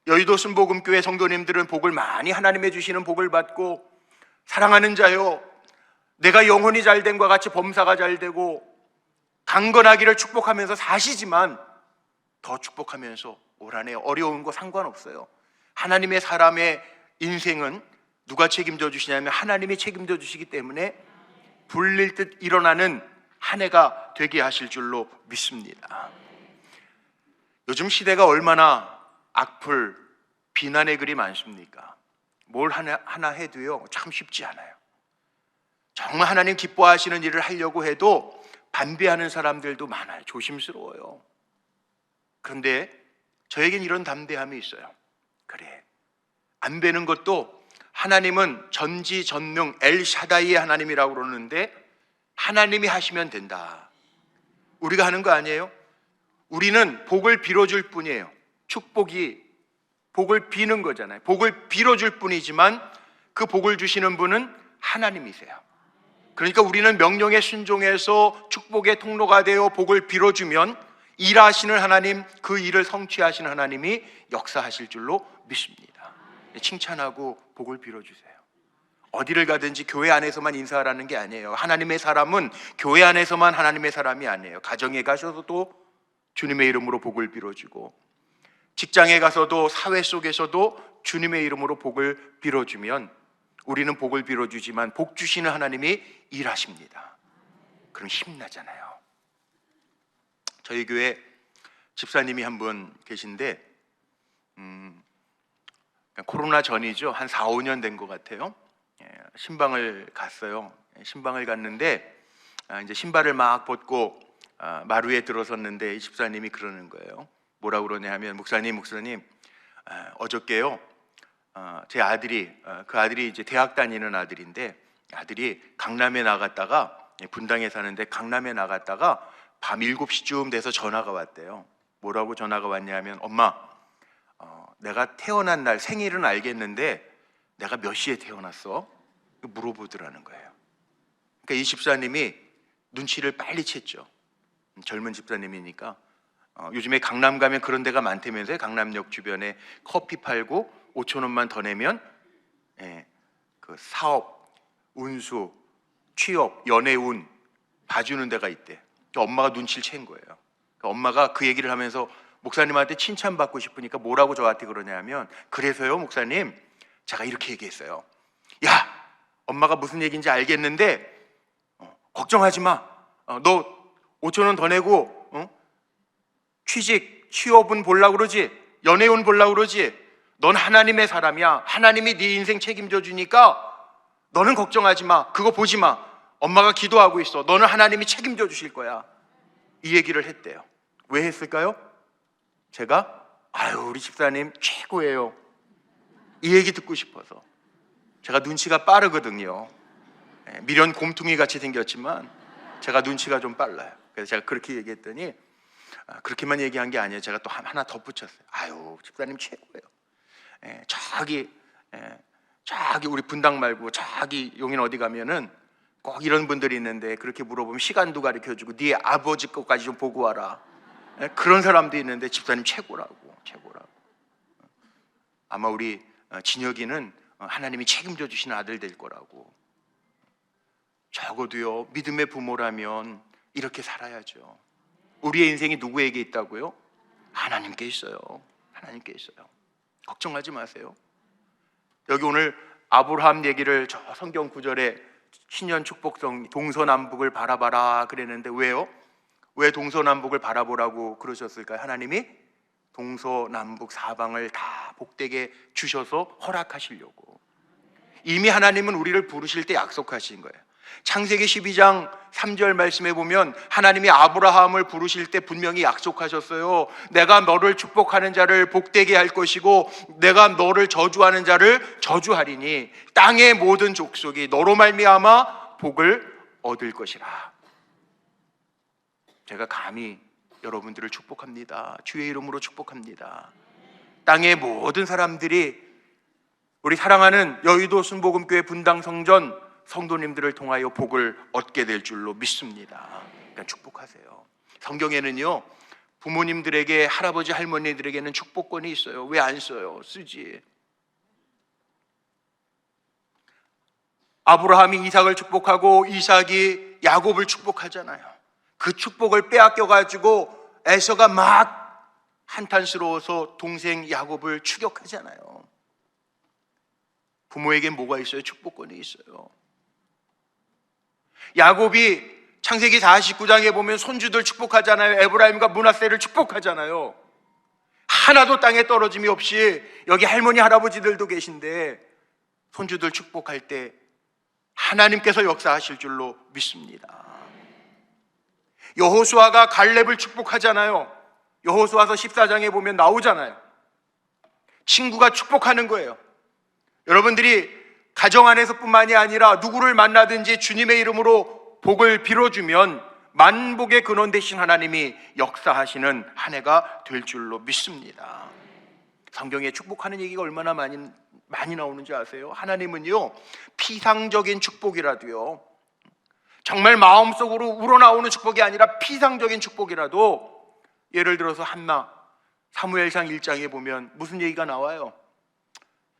여의도 순복음교회 성도님들은 복을 많이, 하나님의 주시는 복을 받고, 사랑하는 자요, 내가 영혼이 잘된과 같이 범사가 잘되고 강건하기를 축복하면서 사시지만 더 축복하면서 올 한 해 어려운 거 상관없어요. 하나님의 사람의 인생은 누가 책임져 주시냐면 하나님이 책임져 주시기 때문에 불릴 듯 일어나는 한 해가 되게 하실 줄로 믿습니다. 요즘 시대가 얼마나 악플, 비난의 글이 많습니까? 뭘 하나 해도요 참 쉽지 않아요. 정말 하나님 기뻐하시는 일을 하려고 해도 반대하는 사람들도 많아요. 조심스러워요. 그런데 저에겐 이런 담대함이 있어요. 그래, 안 되는 것도 하나님은 전지전능 엘샤다이의 하나님이라고 그러는데 하나님이 하시면 된다. 우리가 하는 거 아니에요? 우리는 복을 빌어줄 뿐이에요. 축복이 복을 비는 거잖아요. 복을 빌어줄 뿐이지만 그 복을 주시는 분은 하나님이세요. 그러니까 우리는 명령에 순종해서 축복의 통로가 되어 복을 빌어주면 일하시는 하나님, 그 일을 성취하시는 하나님이 역사하실 줄로 믿습니다. 칭찬하고 복을 빌어주세요. 어디를 가든지 교회 안에서만 인사하라는 게 아니에요. 하나님의 사람은 교회 안에서만 하나님의 사람이 아니에요. 가정에 가셔서도 주님의 이름으로 복을 빌어주고, 직장에 가서도 사회 속에서도 주님의 이름으로 복을 빌어주면 우리는 복을 빌어주지만 복 주시는 하나님이 일하십니다. 그럼 힘나잖아요. 저희 교회 집사님이 한 분 계신데 코로나 전이죠. 한 4, 5년 된 것 같아요. 신방을 갔어요. 신방을 갔는데 이제 신발을 막 벗고 마루에 들어섰는데 이 집사님이 그러는 거예요. 뭐라고 그러냐 하면, 목사님 어저께요, 제 아들이, 그 아들이 이제 대학 다니는 아들인데, 아들이 강남에 나갔다가, 분당에 사는데 강남에 나갔다가 밤 7시쯤 돼서 전화가 왔대요. 뭐라고 전화가 왔냐면, 엄마, 내가 태어난 날 생일은 알겠는데 내가 몇 시에 태어났어? 물어보더라는 거예요. 그러니까 이 집사님이 눈치를 빨리 챘죠. 젊은 집사님이니까. 요즘에 강남 가면 그런 데가 많다면서요. 강남역 주변에 커피 팔고 5천 원만 더 내면 그 사업, 운수, 취업, 연애운 봐주는 데가 있대. 그러니까 엄마가 눈치를 챈 거예요. 그러니까 엄마가 그 얘기를 하면서 목사님한테 칭찬받고 싶으니까 뭐라고 저한테 그러냐면, 그래서요 목사님, 제가 이렇게 얘기했어요. 야, 엄마가 무슨 얘기인지 알겠는데 걱정하지 마. 너 5천 원 더 내고 취업은 보려고 그러지, 연애운 보려고 그러지. 넌 하나님의 사람이야. 하나님이 네 인생 책임져 주니까 너는 걱정하지 마. 그거 보지 마. 엄마가 기도하고 있어. 너는 하나님이 책임져 주실 거야. 이 얘기를 했대요. 왜 했을까요? 제가 우리 집사님 최고예요, 이 얘기 듣고 싶어서. 제가 눈치가 빠르거든요. 미련 곰퉁이 같이 생겼지만 제가 눈치가 좀 빨라요. 그래서 제가 그렇게 얘기했더니, 그렇게만 얘기한 게 아니에요. 제가 또 하나 덧붙였어요. 집사님 최고예요. 저기 우리 분당 말고 저기 용인 어디 가면은 꼭 이런 분들이 있는데, 그렇게 물어보면 시간도 가르쳐주고 네 아버지 것까지 좀 보고 와라. 그런 사람도 있는데 집사님 최고라고. 아마 우리 진혁이는 하나님이 책임져 주시는 아들 될 거라고. 적어도요, 믿음의 부모라면 이렇게 살아야죠. 우리의 인생이 누구에게 있다고요? 하나님께 있어요. 하나님께 있어요. 걱정하지 마세요. 여기 오늘 아브라함 얘기를 저 성경 구절에 신년 축복성 동서남북을 바라봐라 그랬는데, 왜요? 왜 동서남북을 바라보라고 그러셨을까요? 하나님이 동서남북 사방을 다 복되게 주셔서 허락하시려고. 이미 하나님은 우리를 부르실 때 약속하신 거예요. 창세기 12장 3절 말씀에 보면 하나님이 아브라함을 부르실 때 분명히 약속하셨어요. 내가 너를 축복하는 자를 복되게 할 것이고 내가 너를 저주하는 자를 저주하리니 땅의 모든 족속이 너로 말미암아 복을 얻을 것이라. 제가 감히 여러분들을 축복합니다. 주의 이름으로 축복합니다. 땅의 모든 사람들이 우리 사랑하는 여의도 순복음교회 분당 성전 성도님들을 통하여 복을 얻게 될 줄로 믿습니다. 그러니까 축복하세요. 성경에는요, 부모님들에게, 할아버지 할머니들에게는 축복권이 있어요. 왜 안 써요? 쓰지. 아브라함이 이삭을 축복하고 이삭이 야곱을 축복하잖아요. 그 축복을 빼앗겨가지고 에서가 막 한탄스러워서 동생 야곱을 추격하잖아요. 부모에게 뭐가 있어요? 축복권이 있어요. 야곱이 창세기 49장에 보면 손주들 축복하잖아요. 에브라임과 므낫세를 축복하잖아요. 하나도 땅에 떨어짐이 없이. 여기 할머니 할아버지들도 계신데 손주들 축복할 때 하나님께서 역사하실 줄로 믿습니다. 여호수아가 갈렙을 축복하잖아요. 여호수아서 14장에 보면 나오잖아요. 친구가 축복하는 거예요. 여러분들이 가정 안에서뿐만이 아니라 누구를 만나든지 주님의 이름으로 복을 빌어주면 만복의 근원 되신 하나님이 역사하시는 한 해가 될 줄로 믿습니다. 성경에 축복하는 얘기가 얼마나 많이 나오는지 아세요? 하나님은요, 피상적인 축복이라도요, 정말 마음속으로 우러나오는 축복이 아니라 피상적인 축복이라도, 예를 들어서 한나 사무엘상 1장에 보면 무슨 얘기가 나와요?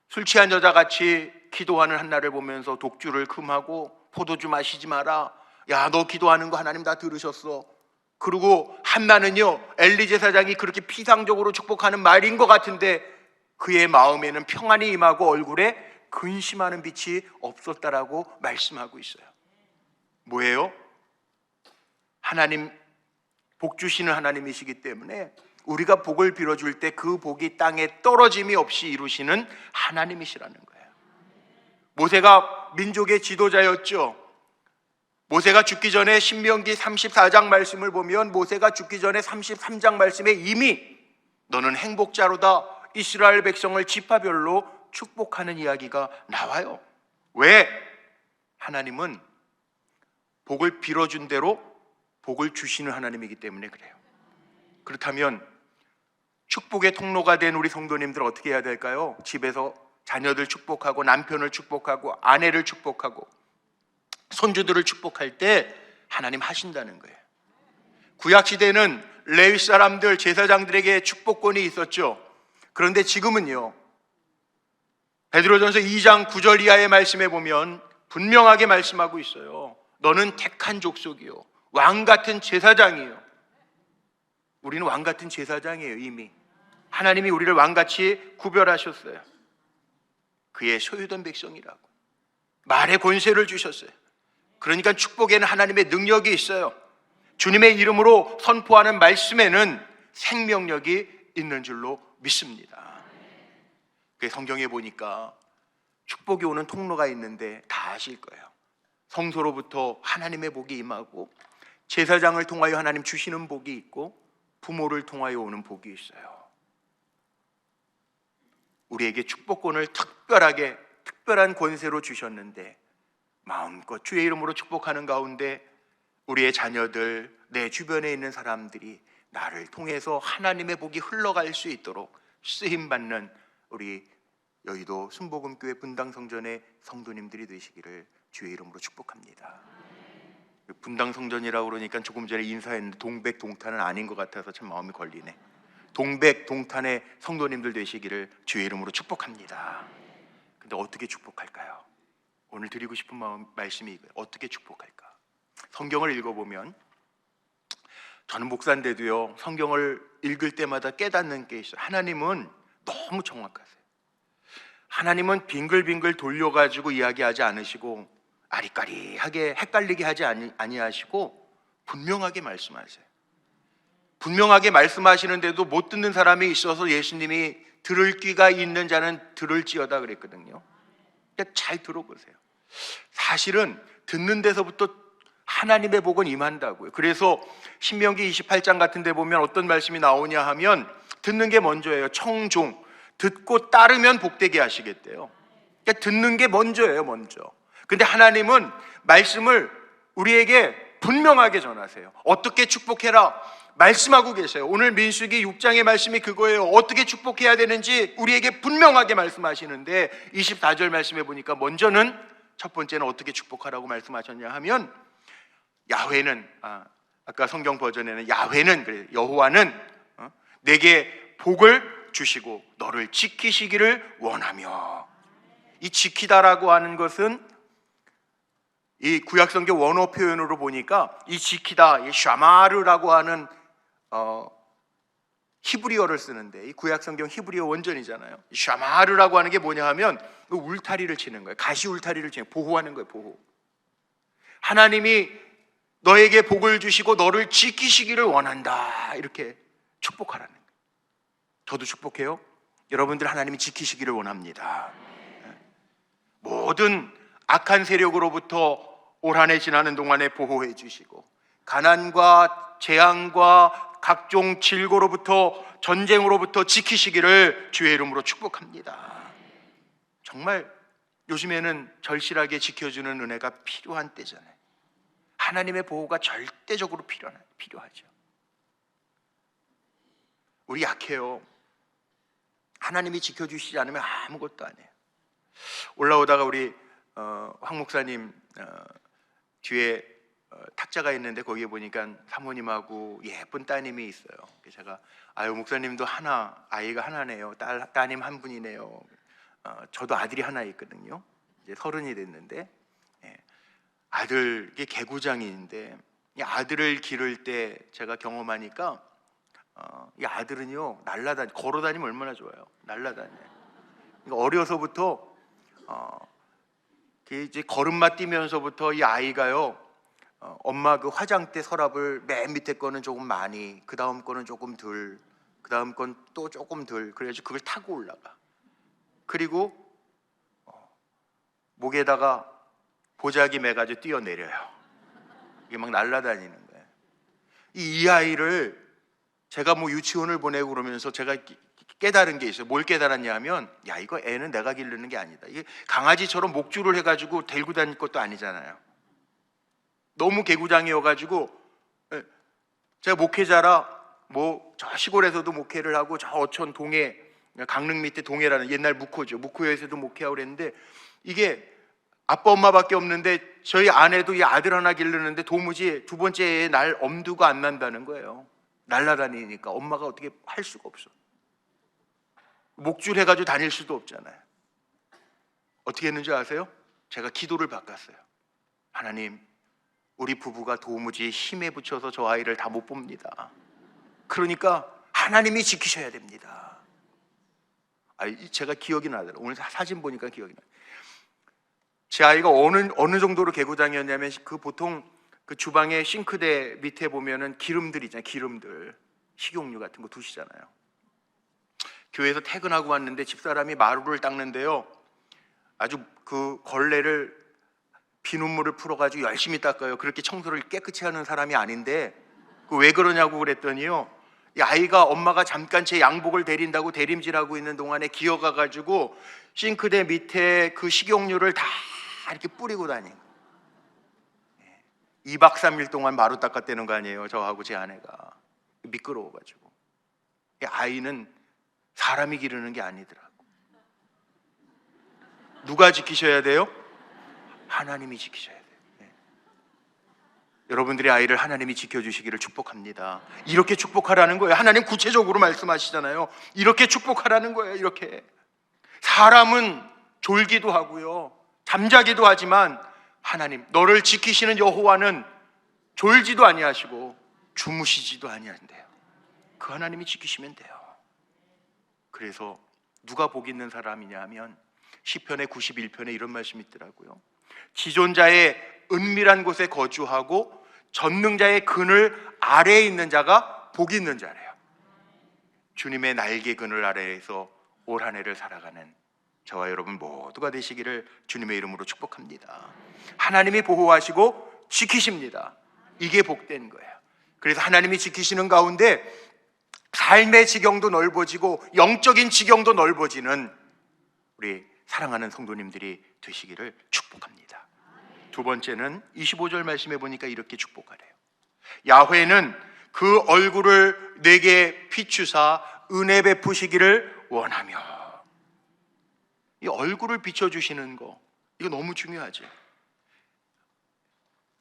술 취한 여자같이 기도하는 한나를 보면서 독주를 금하고 포도주 마시지 마라. 야, 너 기도하는 거 하나님 다 들으셨어. 그리고 한나는요, 엘리 제사장이 그렇게 피상적으로 축복하는 말인 것 같은데 그의 마음에는 평안이 임하고 얼굴에 근심하는 빛이 없었다라고 말씀하고 있어요. 뭐예요? 하나님, 복 주시는 하나님이시기 때문에 우리가 복을 빌어줄 때 그 복이 땅에 떨어짐이 없이 이루시는 하나님이시라는 거예요. 모세가 민족의 지도자였죠. 모세가 죽기 전에 신명기 34장 말씀을 보면 모세가 죽기 전에 33장 말씀에 이미 너는 행복자로다, 이스라엘 백성을 지파별로 축복하는 이야기가 나와요. 왜? 하나님은 복을 빌어준 대로 복을 주시는 하나님이기 때문에 그래요. 그렇다면 축복의 통로가 된 우리 성도님들 어떻게 해야 될까요? 집에서 자녀들 축복하고 남편을 축복하고 아내를 축복하고 손주들을 축복할 때 하나님 하신다는 거예요. 구약시대는 레위 사람들, 제사장들에게 축복권이 있었죠. 그런데 지금은요, 베드로전서 2장 9절 이하의 말씀에 보면 분명하게 말씀하고 있어요. 너는 택한 족속이요, 왕같은 제사장이요. 우리는 왕같은 제사장이에요. 이미 하나님이 우리를 왕같이 구별하셨어요. 그의 소유된 백성이라고 말의 권세를 주셨어요. 그러니까 축복에는 하나님의 능력이 있어요. 주님의 이름으로 선포하는 말씀에는 생명력이 있는 줄로 믿습니다. 그 성경에 보니까 축복이 오는 통로가 있는데 다 아실 거예요. 성소로부터 하나님의 복이 임하고, 제사장을 통하여 하나님 주시는 복이 있고, 부모를 통하여 오는 복이 있어요. 우리에게 축복권을 특별한 권세로 주셨는데 마음껏 주의 이름으로 축복하는 가운데 우리의 자녀들, 내 주변에 있는 사람들이 나를 통해서 하나님의 복이 흘러갈 수 있도록 쓰임받는 우리 여의도 순복음교회 분당성전의 성도님들이 되시기를 주의 이름으로 축복합니다. 분당성전이라고 그러니까 조금 전에 인사했는데 동백동탄은 아닌 것 같아서 참 마음이 걸리네. 동백동탄의 성도님들 되시기를 주의 이름으로 축복합니다. 근데 어떻게 축복할까요? 오늘 드리고 싶은 말씀이 이거예요. 어떻게 축복할까? 성경을 읽어보면, 저는 목사인데도요, 성경을 읽을 때마다 깨닫는 게 있어요. 하나님은 너무 정확하세요. 하나님은 빙글빙글 돌려가지고 이야기하지 않으시고, 아리까리하게 헷갈리게 하지 아니하시고 분명하게 말씀하세요. 분명하게 말씀하시는데도 못 듣는 사람이 있어서 예수님이 들을 귀가 있는 자는 들을지어다 그랬거든요. 그러니까 잘 들어보세요. 사실은 듣는 데서부터 하나님의 복은 임한다고요. 그래서 신명기 28장 같은 데 보면 어떤 말씀이 나오냐 하면 듣는 게 먼저예요. 청종, 듣고 따르면 복되게 하시겠대요. 그러니까 듣는 게 먼저예요. 먼저. 근데 하나님은 말씀을 우리에게 분명하게 전하세요. 어떻게 축복해라 말씀하고 계세요. 오늘 민수기 6장의 말씀이 그거예요. 어떻게 축복해야 되는지 우리에게 분명하게 말씀하시는데 24절 말씀해 보니까 먼저는, 첫 번째는 어떻게 축복하라고 말씀하셨냐 하면, 야훼는, 아까 성경 버전에는 야훼는 그래요. 여호와는 내게 복을 주시고 너를 지키시기를 원하며. 이 지키다라고 하는 것은 이 구약성경 원어 표현으로 보니까 이 지키다, 이 샤마르라고 하는 히브리어를 쓰는데, 이 구약성경 히브리어 원전이잖아요. 이 샤마르라고 하는 게 뭐냐 하면 울타리를 치는 거예요. 가시 울타리를 치는, 보호하는 거예요. 보호. 하나님이 너에게 복을 주시고 너를 지키시기를 원한다, 이렇게 축복하라는 거예요. 저도 축복해요. 여러분들 하나님이 지키시기를 원합니다. 모든 악한 세력으로부터 올 한 해 지나는 동안에 보호해 주시고, 가난과 재앙과 각종 질고로부터, 전쟁으로부터 지키시기를 주의 이름으로 축복합니다. 정말 요즘에는 절실하게 지켜주는 은혜가 필요한 때잖아요. 하나님의 보호가 절대적으로 필요하죠. 우리 약해요. 하나님이 지켜주시지 않으면 아무것도 안 해요. 올라오다가 우리 황 목사님 뒤에 탁자가 있는데 거기에 보니까 사모님하고 예쁜 따님이 있어요. 그래서 제가 아유 목사님도 아이가 하나네요. 따님 한 분이네요. 저도 아들이 하나 있거든요. 이제 30이 됐는데 아들이 개구장이인데 이 아들을 기를 때 제가 경험하니까 이 아들은요 걸어다니면 얼마나 좋아요. 날라다녀요. 그러니까 어려서부터 이제 걸음마 뛰면서부터 이 아이가요 엄마 그 화장대 서랍을 맨 밑에 거는 조금 많이, 그 다음 거는 조금 덜, 그 다음 건 또 조금 덜, 그래가지고 그걸 타고 올라가. 그리고 목에다가 보자기 매가지고 뛰어내려요. 이게 막 날아다니는 거예요. 이 아이를 제가 뭐 유치원을 보내고 그러면서 제가 깨달은 게 있어요. 뭘 깨달았냐 하면, 야 이거 애는 내가 기르는 게 아니다. 이게 강아지처럼 목줄을 해가지고 데리고 다닐 것도 아니잖아요. 너무 개구장이어가지고, 제가 목회자라 뭐 저 시골에서도 목회를 하고 저 어촌 동해, 강릉 밑에 동해라는 옛날 묵호죠. 묵호에서도 목회하고 그랬는데, 이게 아빠 엄마밖에 없는데 저희 아내도 이 아들 하나 기르는데 도무지 두 번째 애에 날 엄두가 안 난다는 거예요. 날아다니니까 엄마가 어떻게 할 수가 없어. 목줄 해가지고 다닐 수도 없잖아요. 어떻게 했는지 아세요? 제가 기도를 바꿨어요. 하나님, 우리 부부가 도무지 힘에 붙여서 저 아이를 다 못 봅니다. 그러니까 하나님이 지키셔야 됩니다. 제가 기억이 나더라고요. 오늘 사진 보니까 기억이 나요. 제 아이가 어느 정도로 개구장이었냐면, 그 보통 그 주방에 싱크대 밑에 보면은 기름들 있잖아요. 기름들, 식용유 같은 거 두시잖아요. 교회에서 퇴근하고 왔는데 집사람이 마루를 닦는데요, 아주 그 걸레를 비눗물을 풀어가지고 열심히 닦아요. 그렇게 청소를 깨끗이 하는 사람이 아닌데, 왜 그러냐고 그랬더니요, 이 아이가 엄마가 잠깐 제 양복을 데린다고 대림질하고 있는 동안에 기어가가지고 싱크대 밑에 그 식용유를 다 이렇게 뿌리고 다닌 거예요. 2박 3일 동안 마루 닦았다는 거 아니에요, 저하고 제 아내가. 미끄러워가지고. 이 아이는 사람이 기르는 게 아니더라고. 누가 지키셔야 돼요? 하나님이 지키셔야 돼요. 여러분들의 아이를 하나님이 지켜주시기를 축복합니다. 이렇게 축복하라는 거예요. 하나님 구체적으로 말씀하시잖아요. 이렇게 축복하라는 거예요. 이렇게. 사람은 졸기도 하고요, 잠자기도 하지만 하나님, 너를 지키시는 여호와는 졸지도 아니하시고 주무시지도 아니한대요. 그 하나님이 지키시면 돼요. 그래서 누가 복 있는 사람이냐 하면 시편의 91편에 이런 말씀이 있더라고요. 지존자의 은밀한 곳에 거주하고 전능자의 그늘 아래에 있는 자가 복 있는 자래요. 주님의 날개 그늘 아래에서 올 한 해를 살아가는 저와 여러분 모두가 되시기를 주님의 이름으로 축복합니다. 하나님이 보호하시고 지키십니다. 이게 복된 거예요. 그래서 하나님이 지키시는 가운데 삶의 지경도 넓어지고 영적인 지경도 넓어지는 우리 사랑하는 성도님들이 되시기를 축복합니다. 두 번째는 25절 말씀해 보니까 이렇게 축복하래요. 야훼는 그 얼굴을 내게 비추사 은혜 베푸시기를 원하며. 이 얼굴을 비춰주시는 거, 이거 너무 중요하죠.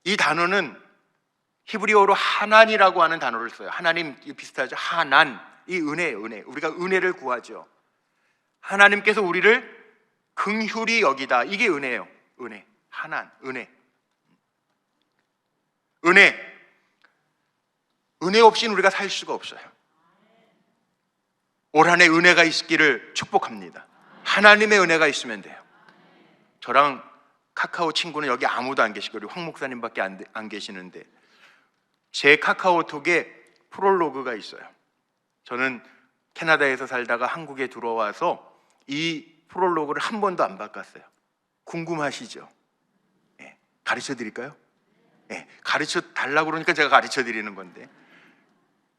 이 단어는 히브리어로 하난이라고 하는 단어를 써요. 하나님, 이거 비슷하죠. 하난, 이 은혜예요. 은혜. 우리가 은혜를 구하죠. 하나님께서 우리를 긍휼히 여기다, 이게 은혜예요. 은혜. 하난, 은혜. 은혜. 은혜 없이는 우리가 살 수가 없어요. 올 한 해 은혜가 있기를 축복합니다. 하나님의 은혜가 있으면 돼요. 저랑 카카오 친구는 여기 아무도 안 계시고 우리 황 목사님밖에 안 계시는데, 제 카카오톡에 프롤로그가 있어요. 저는 캐나다에서 살다가 한국에 들어와서 이 프롤로그를 한 번도 안 바꿨어요. 궁금하시죠? 가르쳐 드릴까요? 네, 가르쳐 달라고 그러니까 제가 가르쳐 드리는 건데,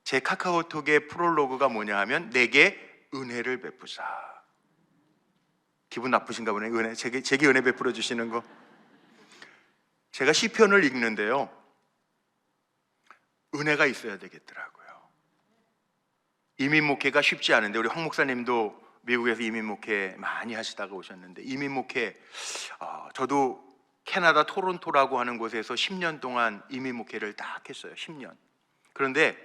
제 카카오톡의 프롤로그가 뭐냐 하면 내게 은혜를 베푸사. 기분 나쁘신가 보네. 은혜, 제게 은혜 베풀어 주시는 거. 제가 시편을 읽는데요, 은혜가 있어야 되겠더라고요. 이민 목회가 쉽지 않은데, 우리 황 목사님도 미국에서 이민 목회 많이 하시다가 오셨는데, 이민 목회, 저도 캐나다 토론토라고 하는 곳에서 10년 동안 이민 목회를 딱 했어요. 10년. 그런데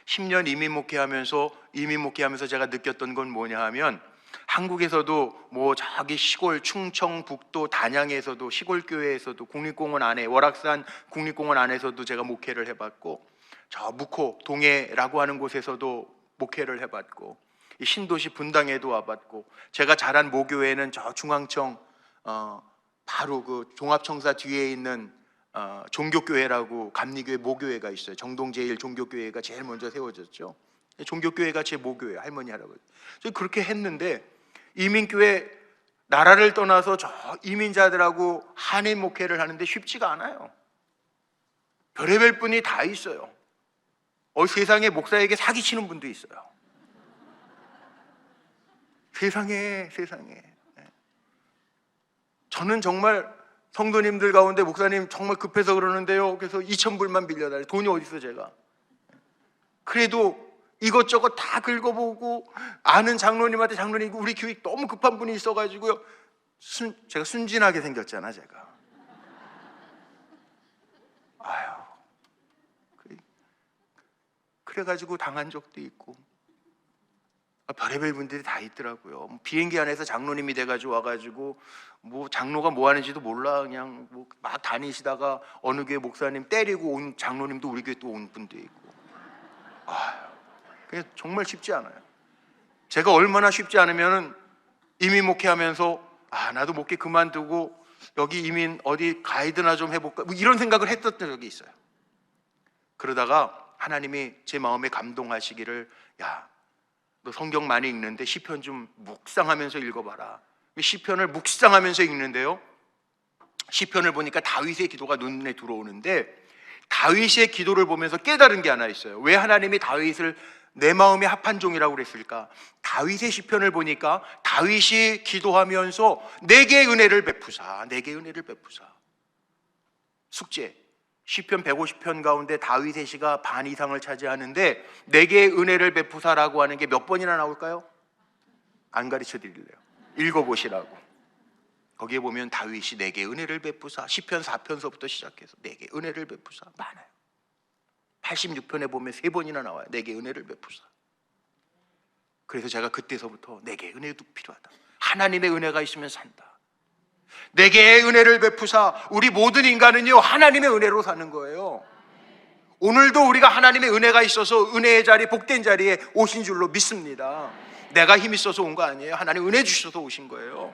10년 이민 목회하면서 제가 느꼈던 건 뭐냐 하면, 한국에서도 뭐 저기 시골 충청북도 단양에서도 시골 교회에서도 국립공원 안에, 월악산 국립공원 안에서도 제가 목회를 해봤고, 저 묵호 동해라고 하는 곳에서도 목회를 해봤고, 이 신도시 분당에도 와봤고, 제가 자란 모교회는 저 중앙청 바로 그 종합청사 뒤에 있는 종교교회라고 감리교회 모교회가 있어요. 정동제일 종교교회가 제일 먼저 세워졌죠. 종교교회가 제 모교회, 할머니 할아버지. 그렇게 했는데, 이민교회 나라를 떠나서 저 이민자들하고 한인 목회를 하는데 쉽지가 않아요. 별의별 분이 다 있어요. 세상에 목사에게 사기치는 분도 있어요. 세상에. 저는 정말 성도님들 가운데 목사님 정말 급해서 그러는데요, 그래서 2,000불만 빌려달래. 돈이 어디 있어 제가. 그래도 이것저것 다 긁어보고, 아는 장로님한테, 장로님 우리 교회 너무 급한 분이 있어가지고요, 제가 순진하게 생겼잖아 제가. 그래가지고 당한 적도 있고, 별의별 분들이 다 있더라고요. 비행기 안에서 장로님이 돼가지고 와가지고 뭐 장로가 뭐 하는지도 몰라, 그냥 뭐 막 다니시다가 어느 교회 목사님 때리고 온 장로님도 우리 교회 또 온 분도 있고. 그게 정말 쉽지 않아요. 제가 얼마나 쉽지 않으면은 이민 목회하면서 나도 목회 그만두고 여기 이민 어디 가이드나 좀 해볼까, 뭐 이런 생각을 했던 적이 있어요. 그러다가 하나님이 제 마음에 감동하시기를, 야, 너 성경 많이 읽는데 시편 좀 묵상하면서 읽어봐라. 시편을 묵상하면서 읽는데요, 시편을 보니까 다윗의 기도가 눈에 들어오는데, 다윗의 기도를 보면서 깨달은 게 하나 있어요. 왜 하나님이 다윗을 내 마음에 합한 종이라고 그랬을까? 다윗의 시편을 보니까 다윗이 기도하면서 내게 은혜를 베푸사, 내게 은혜를 베푸사. 숙제, 시편 150편 가운데 다윗의 시가 반 이상을 차지하는데, 내게 은혜를 베푸사라고 하는 게 몇 번이나 나올까요? 안 가르쳐 드릴래요. 읽어보시라고. 거기에 보면 다윗이 내게 은혜를 베푸사, 시편 4편서부터 시작해서 내게 은혜를 베푸사 많아요. 86편에 보면 3번이나 나와요. 내게 은혜를 베푸사. 그래서 제가 그때서부터 내게 은혜도 필요하다. 하나님의 은혜가 있으면 산다. 내게 은혜를 베푸사. 우리 모든 인간은요, 하나님의 은혜로 사는 거예요. 오늘도 우리가 하나님의 은혜가 있어서 은혜의 자리, 복된 자리에 오신 줄로 믿습니다. 내가 힘 있어서 온 거 아니에요. 하나님 은혜 주셔서 오신 거예요.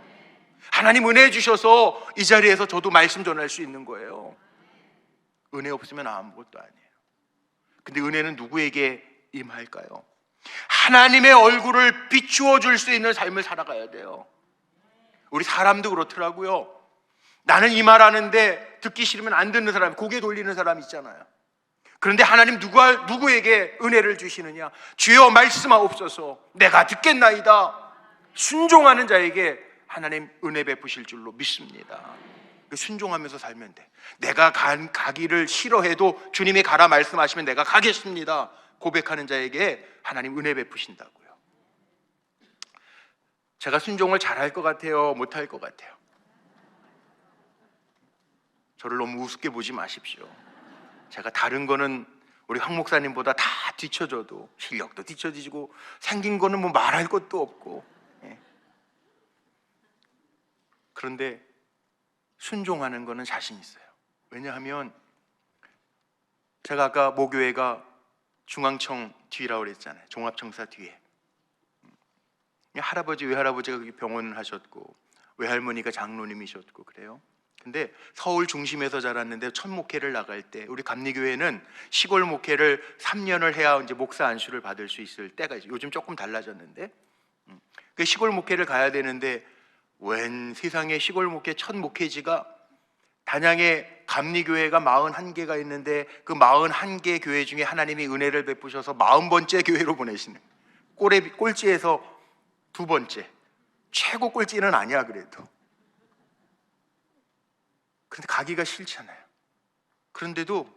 하나님 은혜 주셔서 이 자리에서 저도 말씀 전할 수 있는 거예요. 은혜 없으면 아무것도 아니에요. 근데 은혜는 누구에게 임할까요? 하나님의 얼굴을 비추어 줄 수 있는 삶을 살아가야 돼요. 우리 사람도 그렇더라고요. 나는 이 말 하는데 듣기 싫으면 안 듣는 사람, 고개 돌리는 사람 있잖아요. 그런데 하나님 누구에게 은혜를 주시느냐? 주여 말씀하옵소서. 내가 듣겠나이다. 순종하는 자에게 하나님 은혜 베푸실 줄로 믿습니다. 순종하면서 살면 돼. 내가 가기를 싫어해도 주님이 가라 말씀하시면 내가 가겠습니다. 고백하는 자에게 하나님 은혜 베푸신다고요. 제가 순종을 잘할 것 같아요? 못할 것 같아요? 저를 너무 우습게 보지 마십시오. 제가 다른 거는 우리 황 목사님보다 다 뒤쳐져도, 실력도 뒤쳐지고 생긴 거는 뭐 말할 것도 없고, 그런데 순종하는 거는 자신 있어요. 왜냐하면 제가 아까 모교회가 중앙청 뒤라고 그랬잖아요. 종합청사 뒤에. 외할아버지가 거기 병원을 하셨고, 외할머니가 장로님이셨고 그래요. 근데 서울 중심에서 자랐는데 첫 목회를 나갈 때, 우리 감리교회는 시골 목회를 3년을 해야 이제 목사 안수를 받을 수 있을 때가 있어요. 요즘 조금 달라졌는데, 그 시골 목회를 가야 되는데, 웬 세상에 시골 목회 첫 목회지가 단양에 감리교회가 41개가 있는데 그 41개 교회 중에 하나님이 은혜를 베푸셔서 40번째 교회로 보내시는, 꼴찌에서 2번째. 최고 꼴찌는 아니야 그래도. 그런데 가기가 싫잖아요. 그런데도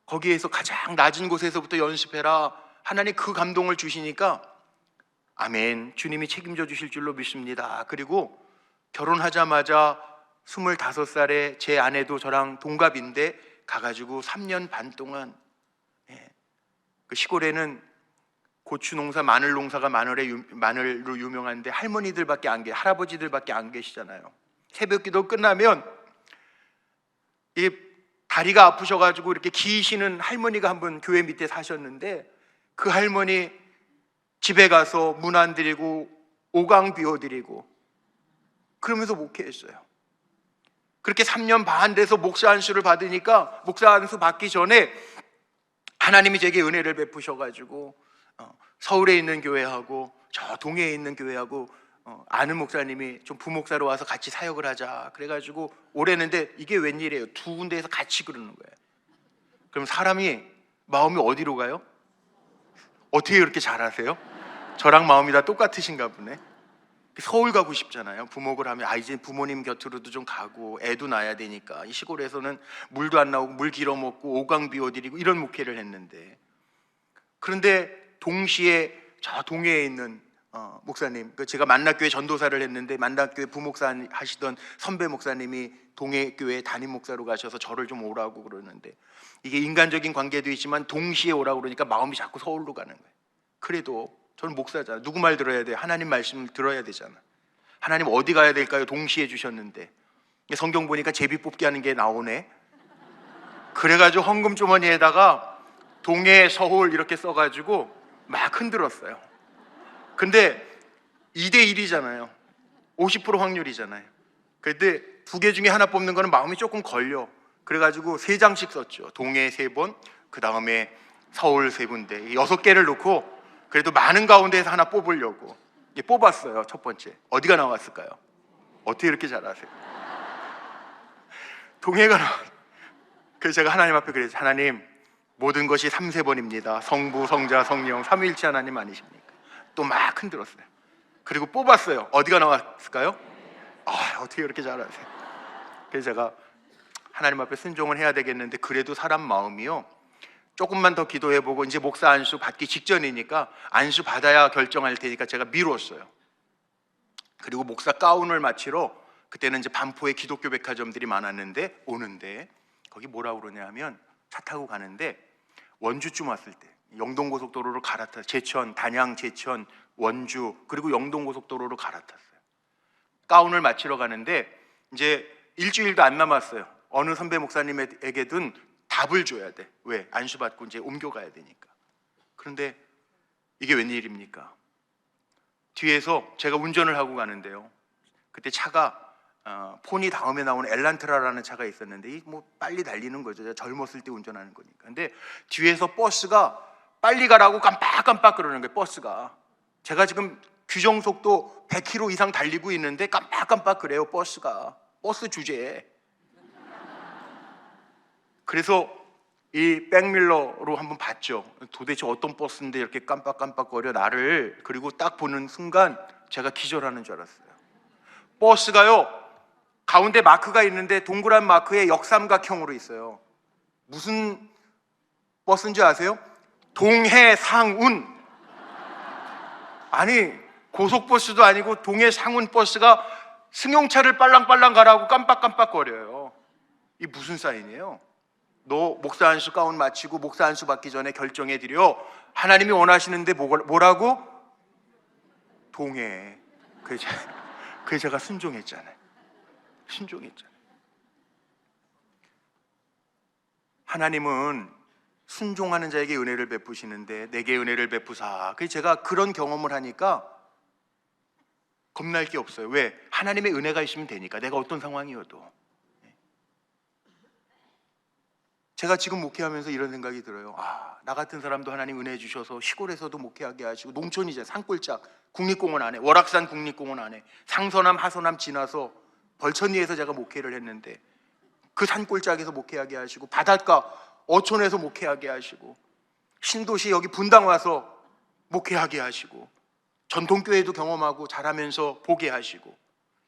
거기에서 가장 낮은 곳에서부터 연습해라. 하나님 그 감동을 주시니까 아멘, 주님이 책임져 주실 줄로 믿습니다. 그리고 결혼하자마자 25살에 제 아내도 저랑 동갑인데 가가지고 3년 반 동안, 그 시골에는 고추 농사, 마늘 농사가 마늘로 유명한데 할머니들밖에 안 할아버지들밖에 안 계시잖아요. 새벽기도 끝나면 이 다리가 아프셔가지고 이렇게 기시는 할머니가 한 분 교회 밑에 사셨는데 그 할머니 집에 가서 문 안 드리고 오강 비워드리고 그러면서 목회했어요. 그렇게 3년 반 돼서 목사 안수를 받으니까, 목사 안수 받기 전에 하나님이 제게 은혜를 베푸셔가지고 서울에 있는 교회하고 저 동해에 있는 교회하고 아는 목사님이 좀 부목사로 와서 같이 사역을 하자 그래가지고 오래는데, 이게 웬일이에요? 2군데에서 같이 그러는 거예요. 그럼 사람이 마음이 어디로 가요? 어떻게 그렇게 잘하세요? 저랑 마음이 다 똑같으신가 보네. 서울 가고 싶잖아요. 부목을 하면 이제 부모님 곁으로도 좀 가고 애도 낳아야 되니까. 이 시골에서는 물도 안 나오고 물 길어 먹고 오강 비워드리고 이런 목회를 했는데, 그런데 동시에 저 동해에 있는 목사님, 제가 만락교회 전도사를 했는데 만락교회 부목사 하시던 선배 목사님이 동해교회 담임 목사로 가셔서 저를 좀 오라고 그러는데, 이게 인간적인 관계도 있지만 동시에 오라고 그러니까 마음이 자꾸 서울로 가는 거예요. 그래도 저는 목사잖아. 누구 말 들어야 돼? 하나님 말씀을 들어야 되잖아. 하나님 어디 가야 될까요? 동시에 주셨는데. 성경 보니까 제비 뽑기 하는 게 나오네. 그래가지고 헌금 주머니에다가 동해 서울 이렇게 써가지고 막 흔들었어요. 근데 2대1이잖아요 50% 확률이잖아요. 그런데 2개 중에 하나 뽑는 거는 마음이 조금 걸려. 그래가지고 3장씩 썼죠. 동해 3번, 그 다음에 서울 3군데 6개를 놓고 그래도 많은 가운데에서 하나 뽑으려고 뽑았어요. 첫 번째 어디가 나왔을까요? 어떻게 이렇게 잘 아세요? 동해가 나왔어요. 그래서 제가 하나님 앞에 그랬어요. 하나님, 모든 것이 3세번입니다. 성부, 성자, 성령 삼위일체 하나님 아니십니까? 또 막 흔들었어요. 그리고 뽑았어요. 어디가 나왔을까요? 어떻게 이렇게 잘 아세요? 그래서 제가 하나님 앞에 순종을 해야 되겠는데, 그래도 사람 마음이요, 조금만 더 기도해보고 이제 목사 안수 받기 직전이니까 안수 받아야 결정할 테니까 제가 미뤘어요. 그리고 목사 가운을 마치러, 그때는 이제 반포에 기독교 백화점들이 많았는데 오는데, 거기 뭐라고 그러냐 하면 차 타고 가는데 원주쯤 왔을 때 영동고속도로로 갈아탔어요. 제천, 단양, 제천, 원주, 그리고 영동고속도로로 갈아탔어요. 가운을 마치러 가는데 이제 일주일도 안 남았어요. 어느 선배 목사님에게든 답을 줘야 돼. 왜? 안수받고 이제 옮겨가야 되니까. 그런데 이게 웬일입니까? 뒤에서 제가 운전을 하고 가는데요, 그때 차가 폰이 다음에 나오는 엘란트라라는 차가 있었는데, 뭐 빨리 달리는 거죠. 제가 젊었을 때 운전하는 거니까. 근데 뒤에서 버스가 빨리 가라고 깜빡깜빡 그러는 거예요. 버스가. 제가 지금 규정 속도 100km 이상 달리고 있는데 깜빡깜빡 그래요. 버스가. 버스 주제에. 그래서 이 백밀러로 한번 봤죠. 도대체 어떤 버스인데 이렇게 깜빡깜빡거려 나를. 그리고 딱 보는 순간 제가 기절하는 줄 알았어요. 버스가요, 가운데 마크가 있는데 동그란 마크에 역삼각형으로 있어요. 무슨 버스인지 아세요? 동해상운. 아니, 고속버스도 아니고 동해상운 버스가 승용차를 빨랑빨랑 가라고 깜빡깜빡거려요. 이 무슨 사인이에요? 너 목사 안수 가운 마치고 목사 안수 받기 전에 결정해드려. 하나님이 원하시는데 뭐라고? 동해. 그래서 제가 순종했잖아요. 순종했잖아요. 하나님은 순종하는 자에게 은혜를 베푸시는데 내게 은혜를 베푸사. 그래서 제가 그런 경험을 하니까 겁날 게 없어요. 왜? 하나님의 은혜가 있으면 되니까. 내가 어떤 상황이어도. 제가 지금 목회하면서 이런 생각이 들어요. 나 같은 사람도 하나님 은혜 주셔서 시골에서도 목회하게 하시고, 농촌이제 산골짝 국립공원 안에, 월악산 국립공원 안에 상서남 하서남 지나서 벌천리에서 제가 목회를 했는데 그 산골짜기에서 목회하게 하시고, 바닷가 어촌에서 목회하게 하시고, 신도시 여기 분당 와서 목회하게 하시고, 전통교회도 경험하고 잘하면서 보게 하시고,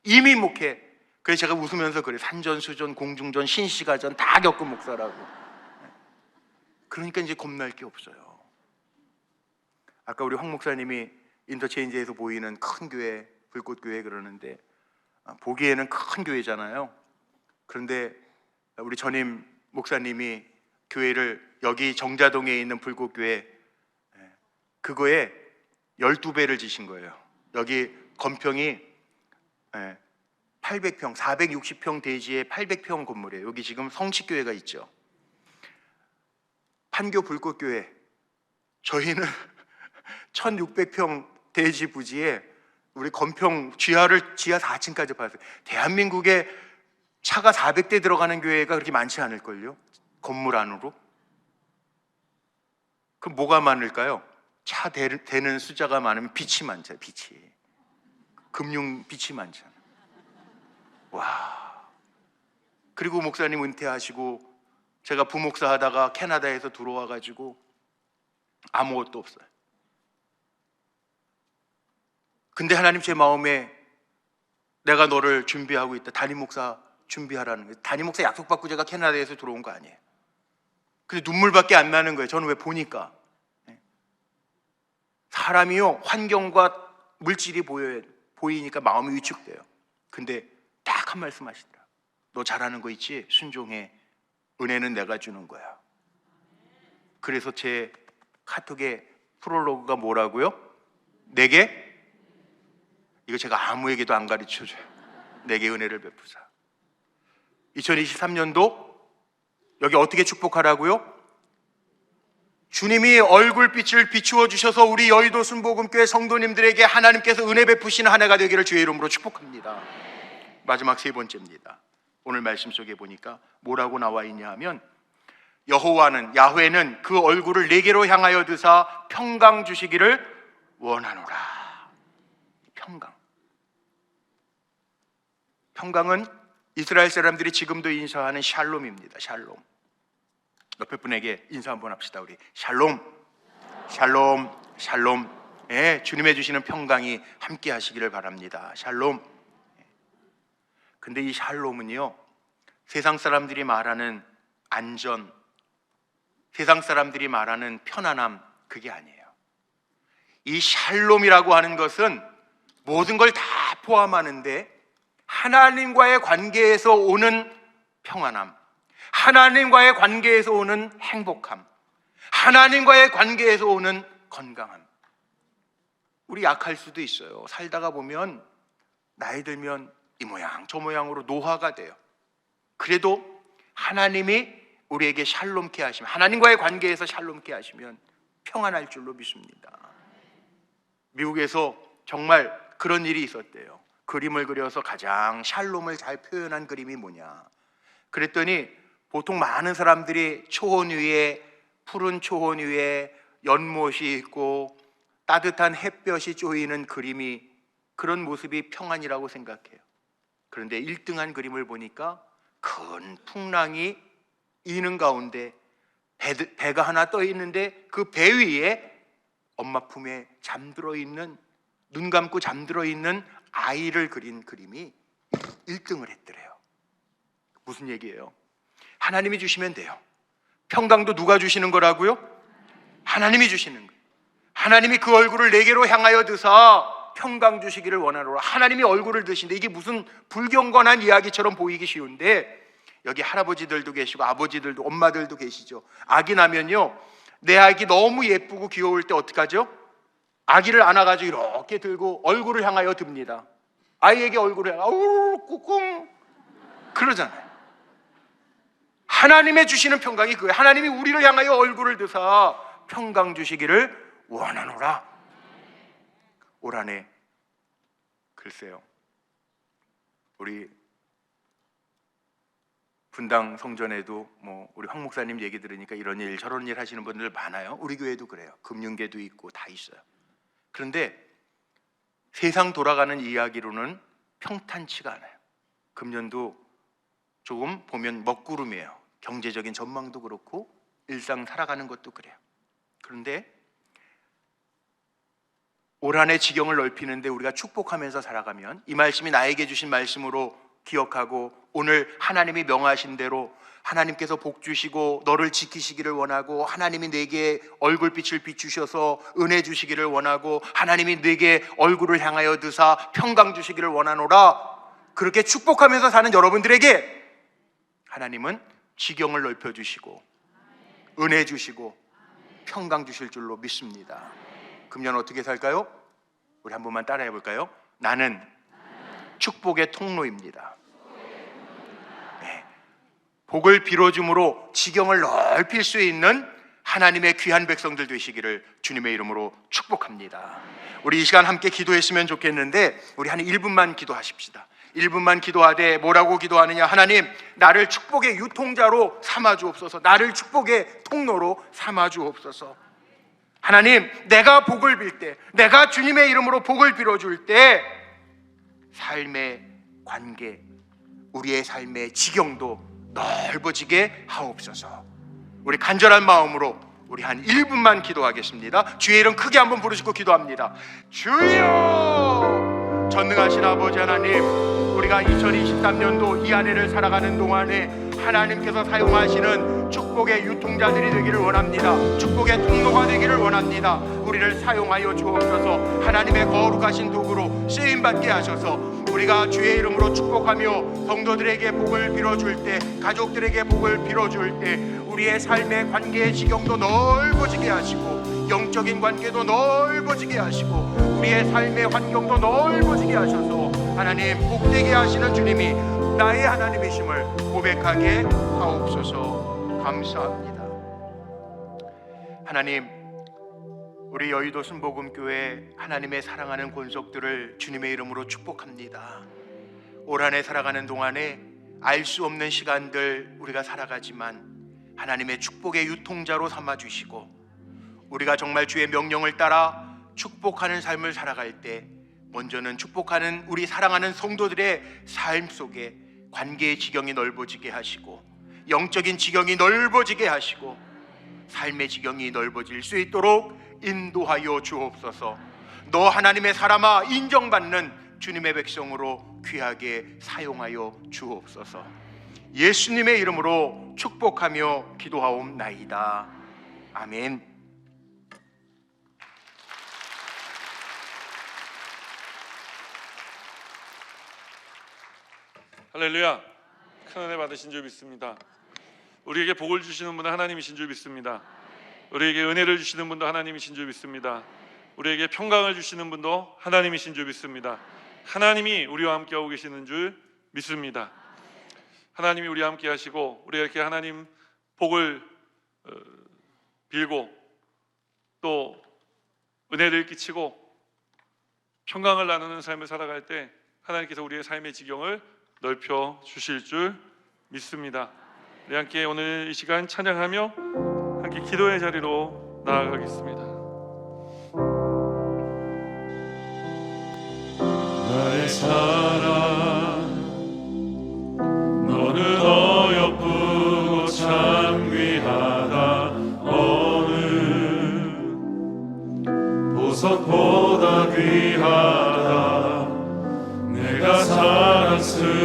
이미 목회. 그래서 제가 웃으면서 그래, 산전수전 공중전 신시가전 다 겪은 목사라고. 그러니까 이제 겁날 게 없어요. 아까 우리 황 목사님이 인터체인지에서 보이는 큰 교회, 불꽃교회 그러는데, 보기에는 큰 교회잖아요. 그런데 우리 전임 목사님이 교회를 여기 정자동에 있는 불꽃교회, 그거에 12배를 지신 거예요. 여기 건평이 800평, 460평 대지에 800평 건물이에요. 여기 지금 성식교회가 있죠. 판교 불꽃교회, 저희는 1600평 대지 부지에 우리 건평 지하 4층까지 받았어요. 대한민국에 차가 400대 들어가는 교회가 그렇게 많지 않을걸요? 건물 안으로. 그럼 뭐가 많을까요? 차 되는 숫자가 많으면 빚이 많잖아요. 빚이. 금융 빚이 많잖아요. 와. 그리고 목사님 은퇴하시고 제가 부목사 하다가 캐나다에서 들어와 가지고 아무것도 없어요. 근데 하나님 제 마음에 내가 너를 준비하고 있다. 담임 목사 준비하라는 거예요. 담임 목사 약속받고 제가 캐나다에서 들어온 거 아니에요. 근데 눈물밖에 안 나는 거예요. 저는 왜 보니까. 사람이요, 환경과 물질이 보이니까 마음이 위축돼요. 근데 딱 한 말씀 하시더라. 너 잘하는 거 있지? 순종해. 은혜는 내가 주는 거야. 그래서 제 카톡에 프롤로그가 뭐라고요? 내게, 이거 제가 아무에게도 안 가르쳐줘요. 내게 은혜를 베푸사. 2023년도 여기 어떻게 축복하라고요? 주님이 얼굴빛을 비추어 주셔서 우리 여의도 순복음교회 성도님들에게 하나님께서 은혜 베푸시는 한 해가 되기를 주의 이름으로 축복합니다. 마지막 세 번째입니다. 오늘 말씀 속에 보니까 뭐라고 나와 있냐 하면, 야훼는 그 얼굴을 내게로 향하여 드사 평강 주시기를 원하노라. 평강은 이스라엘 사람들이 지금도 인사하는 샬롬입니다. 샬롬. 옆에 분에게 인사 한번 합시다. 우리 샬롬, 샬롬, 샬롬. 예, 주님의 주시는 평강이 함께 하시기를 바랍니다. 샬롬. 근데 이 샬롬은요, 세상 사람들이 말하는 안전, 세상 사람들이 말하는 편안함, 그게 아니에요. 이 샬롬이라고 하는 것은 모든 걸 다 포함하는데, 하나님과의 관계에서 오는 평안함, 하나님과의 관계에서 오는 행복함, 하나님과의 관계에서 오는 건강함. 우리 약할 수도 있어요. 살다가 보면 나이 들면 이 모양 저 모양으로 노화가 돼요. 그래도 하나님이 우리에게 샬롬케 하시면, 하나님과의 관계에서 샬롬케 하시면 평안할 줄로 믿습니다. 미국에서 정말 그런 일이 있었대요. 그림을 그려서 가장 샬롬을 잘 표현한 그림이 뭐냐 그랬더니, 보통 많은 사람들이 초원 위에, 푸른 초원 위에 연못이 있고 따뜻한 햇볕이 쪼이는 그림이, 그런 모습이 평안이라고 생각해요. 그런데 1등한 그림을 보니까 큰 풍랑이 이는 가운데 배가 하나 떠 있는데, 그 배 위에 엄마 품에 잠들어 있는, 눈 감고 잠들어 있는 아이를 그린 그림이 1등을 했더래요. 무슨 얘기예요? 하나님이 주시면 돼요. 평강도 누가 주시는 거라고요? 하나님이 주시는 거예요. 하나님이 그 얼굴을 내게로 향하여 드사 평강 주시기를 원하노라. 하나님이 얼굴을 드신데, 이게 무슨 불경건한 이야기처럼 보이기 쉬운데, 여기 할아버지들도 계시고 아버지들도, 엄마들도 계시죠. 아기 나면요, 내 아기 너무 예쁘고 귀여울 때 어떡하죠? 아기를 안아가지고 이렇게 들고 얼굴을 향하여 듭니다. 아이에게 얼굴을 향하여 아우 꾹꿍 그러잖아요. 하나님의 주시는 평강이 그거예요. 하나님이 우리를 향하여 얼굴을 드사 평강 주시기를 원하노라. 올 한 해, 글쎄요, 우리 분당 성전에도 우리 황 목사님 얘기 들으니까 이런 일 저런 일 하시는 분들 많아요. 우리 교회도 그래요. 금융계도 있고 다 있어요. 그런데 세상 돌아가는 이야기로는 평탄치가 않아요. 금년도 조금 보면 먹구름이에요. 경제적인 전망도 그렇고 일상 살아가는 것도 그래요. 그런데 올 한 해 지경을 넓히는데 우리가 축복하면서 살아가면 이 말씀이 나에게 주신 말씀으로 기억하고 오늘 하나님이 명하신 대로 하나님께서 복 주시고 너를 지키시기를 원하고 하나님이 내게 얼굴빛을 비추셔서 은혜 주시기를 원하고 하나님이 내게 얼굴을 향하여 드사 평강 주시기를 원하노라. 그렇게 축복하면서 사는 여러분들에게 하나님은 지경을 넓혀 주시고 은혜 주시고 평강 주실 줄로 믿습니다. 금년 어떻게 살까요? 우리 한 번만 따라해 볼까요? 나는 축복의 통로입니다. 네. 복을 빌어줌으로 지경을 넓힐 수 있는 하나님의 귀한 백성들 되시기를 주님의 이름으로 축복합니다. 우리 이 시간 함께 기도했으면 좋겠는데 우리 한 1분만 기도하십시다. 1분만 기도하되 뭐라고 기도하느냐? 하나님, 나를 축복의 유통자로 삼아 주옵소서. 나를 축복의 통로로 삼아 주옵소서. 하나님, 내가 복을 빌 때, 내가 주님의 이름으로 복을 빌어줄 때 삶의 관계, 우리의 삶의 지경도 넓어지게 하옵소서. 우리 간절한 마음으로 우리 한 1분만 기도하겠습니다. 주의 이름 크게 한번 부르시고 기도합니다. 주여! 전능하신 아버지 하나님, 우리가 2023년도 이 한 해를 살아가는 동안에 하나님께서 사용하시는 축복의 유통자들이 되기를 원합니다. 축복의 통로가 되기를 원합니다. 우리를 사용하여 주옵소서. 하나님의 거룩하신 도구로 쓰임받게 하셔서 우리가 주의 이름으로 축복하며 성도들에게 복을 빌어줄 때, 가족들에게 복을 빌어줄 때 우리의 삶의 관계의 지경도 넓어지게 하시고 영적인 관계도 넓어지게 하시고 우리의 삶의 환경도 넓어지게 하셔서 하나님, 복되게 하시는 주님이 나의 하나님이심을 고백하게 하옵소서. 감사합니다. 하나님, 우리 여의도 순복음교회 하나님의 사랑하는 권속들을 주님의 이름으로 축복합니다. 올 한 해 살아가는 동안에 알 수 없는 시간들 우리가 살아가지만 하나님의 축복의 유통자로 삼아주시고 우리가 정말 주의 명령을 따라 축복하는 삶을 살아갈 때 먼저는 축복하는 우리 사랑하는 성도들의 삶 속에 관계의 지경이 넓어지게 하시고 영적인 지경이 넓어지게 하시고 삶의 지경이 넓어질 수 있도록 인도하여 주옵소서. 너 하나님의 사람아, 인정받는 주님의 백성으로 귀하게 사용하여 주옵소서. 예수님의 이름으로 축복하며 기도하옵나이다. 아멘. 할렐루야. 큰 은혜 받으신 줄 믿습니다. 우리에게 복을 주시는 분은 하나님이신 줄 믿습니다. 우리에게 은혜를 주시는 분도 하나님이신 줄 믿습니다. 우리에게 평강을 주시는 분도 하나님이신 줄 믿습니다. 하나님이 우리와 함께하고 계시는 줄 믿습니다. 하나님이 우리와 함께 하시고 우리가 이렇게 하나님 복을 빌고 또 은혜를 끼치고 평강을 나누는 삶을 살아갈 때 하나님께서 우리의 삶의 지경을 넓혀 주실 줄 믿습니다. 우리 함께 오늘 이 시간 찬양하며 함께 기도의 자리로 나아가겠습니다. 나의 사랑, 너는 어여쁘고 참 귀하다. 어느 보석보다 귀하다. 내가 사랑스럽지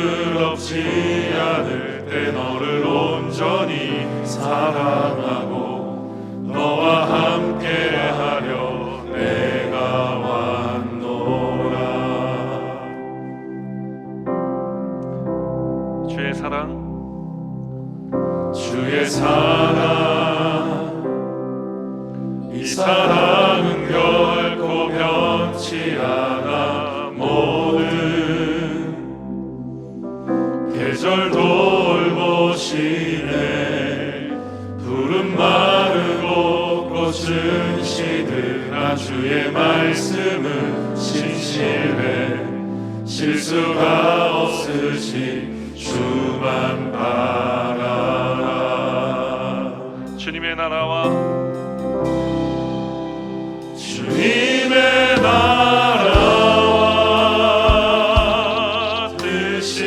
않을 때 너를 온전히 사랑하고 너와 함께하려 내가 왔노라. 주의 사랑, 주의 사랑, 이 사랑은 결코 변치 않아. 모든 계절 돌보시네. 푸른 마르고 꽃은 시드나 주의 말씀은 신실해. 실수가 없으신 주만 바라라. 주님의 나라와 주님의 나라와 뜻이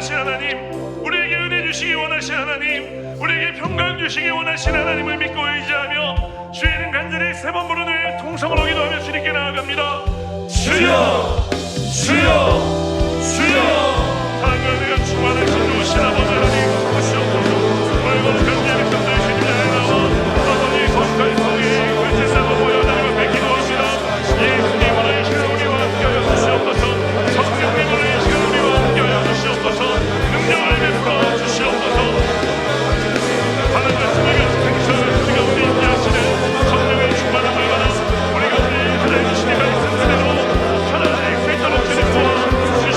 원하신 하나님, 우리에게 은혜 주시기 원하신 하나님, 우리에게 평강 주시기 원하신 하나님을 믿고 의지하며 주의는 간절히 세 번 부르는 통성으로 기도하며 주님께 나아갑니다. 주여, 주여, 주여. 하나님과 내가 충만하신 주신 아버지 하나님 하시옵소서. 오늘 거룩한 예배 감사의 주님 나의 나와 아버지 거룩한 성의 글제사로 모여 나를 뵙기도 합니다. 예수님으로 이 시간 우리와 함께하여 주시옵소서. 성령님으로 이 시간 우리와 함께하여 주시옵소서. 능력을 베풀어 주시옵소서. 하나님 말씀을 생수하는 우리가 우리 인자하시는 성령의 충만함을 받아 우리가 우리 하나님 주님의 말씀대로 하나님 수 있도록 주님 도와주시옵소서.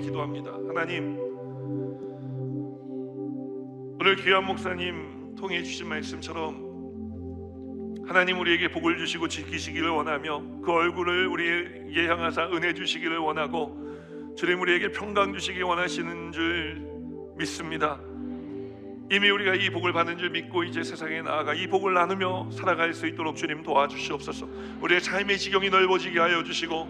기도합니다. 하나님, 오늘 귀한 목사님 통해 주신 말씀처럼 하나님 우리에게 복을 주시고 지키시기를 원하며 그 얼굴을 우리에게 향하사 은혜 주시기를 원하고 주님 우리에게 평강 주시기 원하시는 줄 믿습니다. 이미 우리가 이 복을 받는 줄 믿고 이제 세상에 나아가 이 복을 나누며 살아갈 수 있도록 주님 도와주시옵소서. 우리의 삶의 지경이 넓어지게 하여 주시고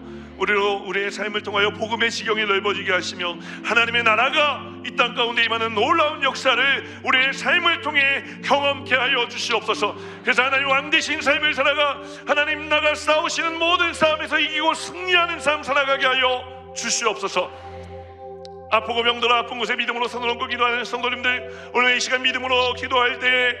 우리의 삶을 통하여 복음의 지경이 넓어지게 하시며 하나님의 나라가 이 땅 가운데 임하는 놀라운 역사를 우리의 삶을 통해 경험케 하여 주시옵소서. 그래서 하나님 왕 되신 삶을 살아가 하나님 나가 싸우시는 모든 싸움에서 이기고 승리하는 삶 살아가게 하여 주시옵소서. 아프고 병들어 아픈 곳에 믿음으로 손을 얹고 기도하는 성도님들, 오늘 이 시간 믿음으로 기도할 때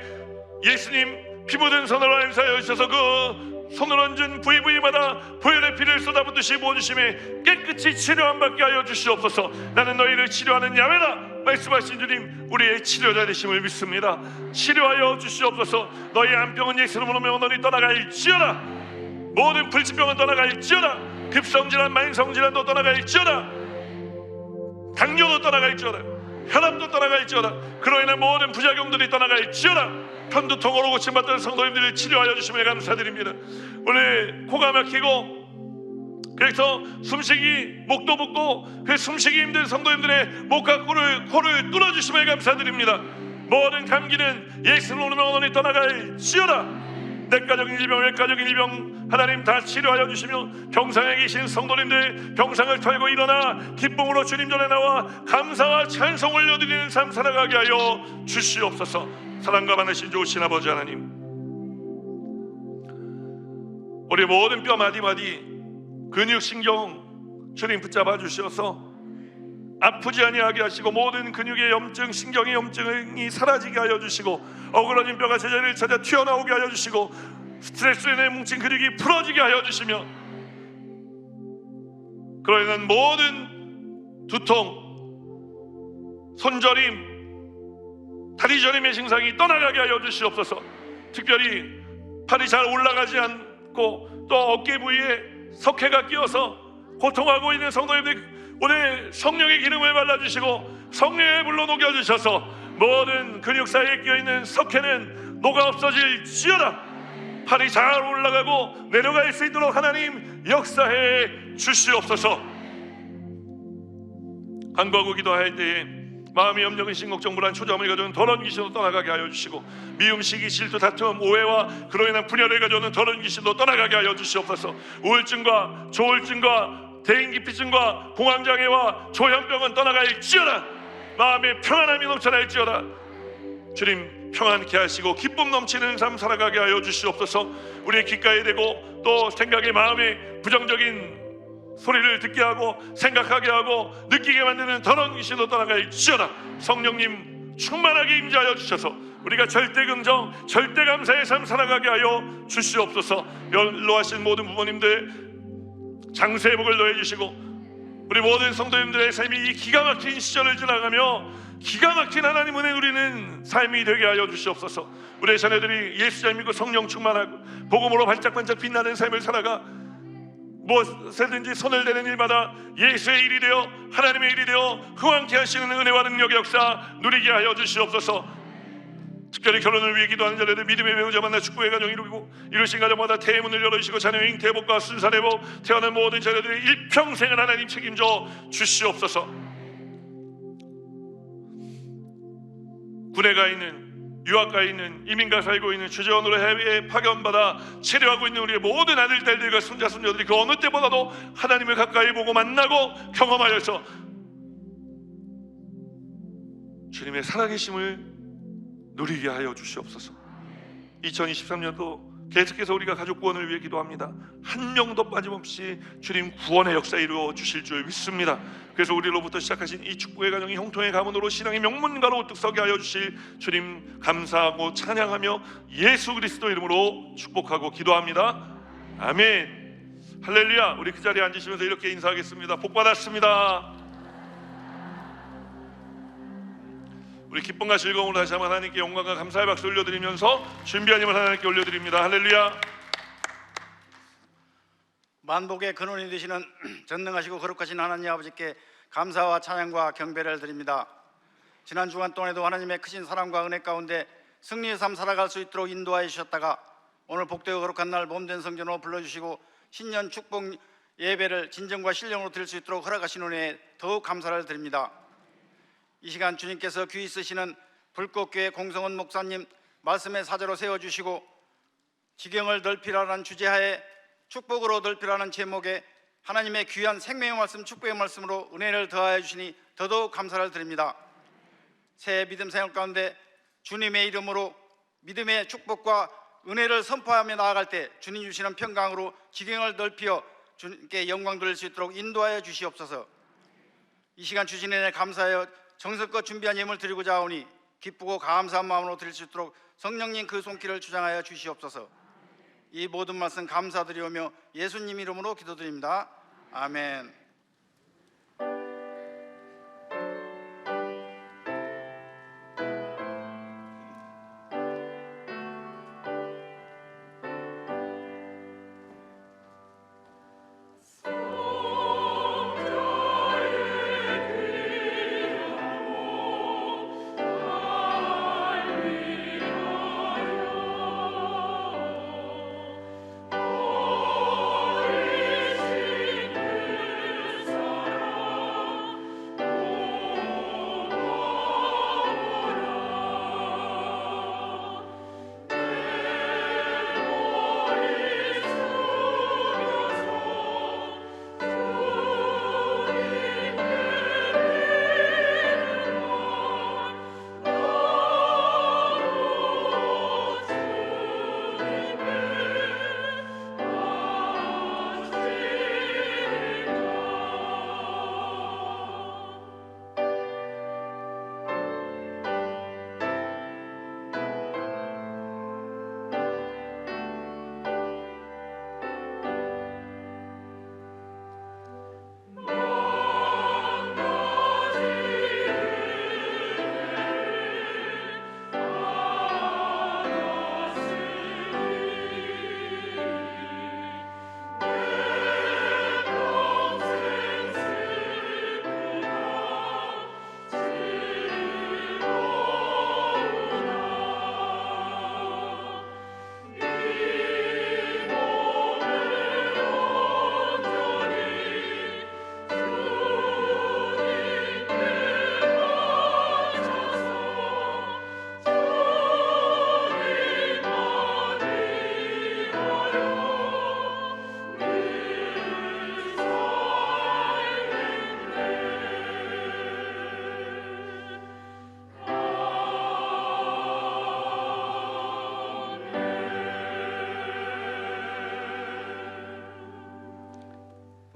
예수님 피 묻은 손으로 안사하여 주셔서 그 손을 얹은 부위부위마다 보혈의 피를 쏟아붓듯이 부어주심에 깨끗이 치료함 받게 하여 주시옵소서. 나는 너희를 치료하는 야훼라 말씀하신 주님, 우리의 치료자 되심을 믿습니다. 치료하여 주시옵소서. 너희 안병은 예수 이름으로 명하노니 떠나갈지어다. 모든 불치병은 떠나갈지어다. 급성질환 만성질환도 떠나갈지어다. 당뇨도 떠나갈지어다. 혈압도 떠나갈지어다. 그로 인한 모든 부작용들이 떠나갈지어다. 편두통으로 고침받던 성도님들을 치료하여 주심을 감사드립니다. 오늘 코가 막히고 그래서 숨쉬기 목도 붓고 그 숨쉬기 힘든 성도님들의 목과 코를 뚫어주심을 감사드립니다. 모든 감기는 예수님으로 명하노니 떠나갈지어다. 내과적인 질병, 외과적인 질병 하나님 다 치료하여 주시며 병상에 계신 성도님들 병상을 털고 일어나 기쁨으로 주님 전에 나와 감사와 찬송 올려드리는 삶 살아가게 하여 주시옵소서. 사랑과 많으신 좋으신 아버지 하나님, 우리 모든 뼈 마디마디 근육 신경 주님 붙잡아 주셔서 아프지 아니하게 하시고 모든 근육의 염증, 신경의 염증이 사라지게 하여 주시고 어그러진 뼈가 제자리를 찾아 튀어나오게 하여 주시고 스트레스로 인해 뭉친 근육이 풀어지게 하여 주시며 그로 인한 모든 두통, 손저림, 다리 저림의 증상이 떠나가게 하여 주시옵소서. 특별히 팔이 잘 올라가지 않고 또 어깨 부위에 석회가 끼어서 고통하고 있는 성도님들, 오늘 성령의 기름을 발라주시고 성령의 불로 녹여주셔서 모든 근육 사이에 끼어있는 석회는 녹아 없어질지어다. 팔이 잘 올라가고 내려갈 수 있도록 하나님 역사해 주시옵소서. 간구하고 기도할 때에 마음이 염려근 신걱정 불안 초조함을 가져오는 더러운 귀신도 떠나가게 하여 주시고 미움 시기 질투 다툼 오해와 그로 인한 분열을 가져오는 더러운 귀신도 떠나가게 하여 주시옵소서. 우울증과 조울증과 대인기피증과 공황장애와 조현병은 떠나갈지어다. 마음에 평안함이 넘쳐날지어다. 주님 평안케 하시고 기쁨 넘치는 삶 살아가게 하여 주시옵소서. 우리의 귓가에 대고 또 생각에 마음에 부정적인 소리를 듣게 하고 생각하게 하고 느끼게 만드는 더러운 귀신도 떠나갈지어다. 성령님 충만하게 임재하여 주셔서 우리가 절대 긍정 절대 감사의 삶 살아가게 하여 주시옵소서. 연로하신 모든 부모님들 장세의 복을 더해주시고 우리 모든 성도님들의 삶이 이 기가 막힌 시절을 지나가며 기가 막힌 하나님 은혜 누리는 삶이 되게 하여 주시옵소서. 우리의 자녀들이 예수 잘 믿고 성령 충만하고 복음으로 반짝반짝 빛나는 삶을 살아가 무엇에든지 손을 대는 일마다 예수의 일이 되어 하나님의 일이 되어 흥왕케 하시는 은혜와 능력의 역사 누리게 하여 주시옵소서. 특별히 결혼을 위해 기도하는 자들을 믿음의 배우자 만나 축복의 가정 이루고 이루신 가정마다 태문을 열어주시고 자녀의 잉태복과 순산의 복 태어난 모든 자녀들의 일평생을 하나님 책임져 주시옵소서. 군에 가 있는 유학가에 있는 이민가 살고 있는 주재원으로 해외에 파견받아 치료하고 있는 우리의 모든 아들 딸들과 손자 손녀들이 그 어느 때보다도 하나님을 가까이 보고 만나고 경험하여서 주님의 살아계심을 누리게 하여 주시옵소서. 2023년도 계속해서 우리가 가족 구원을 위해 기도합니다. 한 명도 빠짐없이 주님 구원의 역사 이루어 주실 줄 믿습니다. 그래서 우리로부터 시작하신 이 축복의 가정이 형통의 가문으로 신앙의 명문가로 우뚝 서게 하여 주실 주님 감사하고 찬양하며 예수 그리스도 이름으로 축복하고 기도합니다. 아멘. 할렐루야. 우리 그 자리에 앉으시면서 이렇게 인사하겠습니다. 복 받았습니다. 우리 기쁨과 즐거움으로 다시 한번 하나님께 영광과 감사의 박수 올려드리면서 준비한 힘을 하나님께 올려드립니다. 할렐루야. 만복의 근원이 되시는 전능하시고 거룩하신 하나님 아버지께 감사와 찬양과 경배를 드립니다. 지난 주간 동안에도 하나님의 크신 사랑과 은혜 가운데 승리의 삶 살아갈 수 있도록 인도하여 주셨다가 오늘 복되고 거룩한 날 몸된 성전으로 불러주시고 신년 축복 예배를 진정과 신령으로 드릴 수 있도록 허락하신 은혜에 더욱 감사를 드립니다. 이 시간 주님께서 귀히 쓰시는 불꽃교회 공성원 목사님 말씀의 사제로 세워주시고 지경을 넓히라는 주제하에 축복으로 넓히라는 제목에 하나님의 귀한 생명의 말씀, 축복의 말씀으로 은혜를 더하여 주시니 더더욱 감사를 드립니다. 새해 믿음 생활 가운데 주님의 이름으로 믿음의 축복과 은혜를 선포하며 나아갈 때 주님 주시는 평강으로 지경을 넓혀 주님께 영광 돌릴 수 있도록 인도하여 주시옵소서. 이 시간 주신 은혜 감사하여 정성껏 준비한 예물 드리고자 하오니 기쁘고 감사한 마음으로 드릴 수 있도록 성령님 그 손길을 주장하여 주시옵소서. 이 모든 말씀 감사드리오며 예수님 이름으로 기도드립니다. 아멘.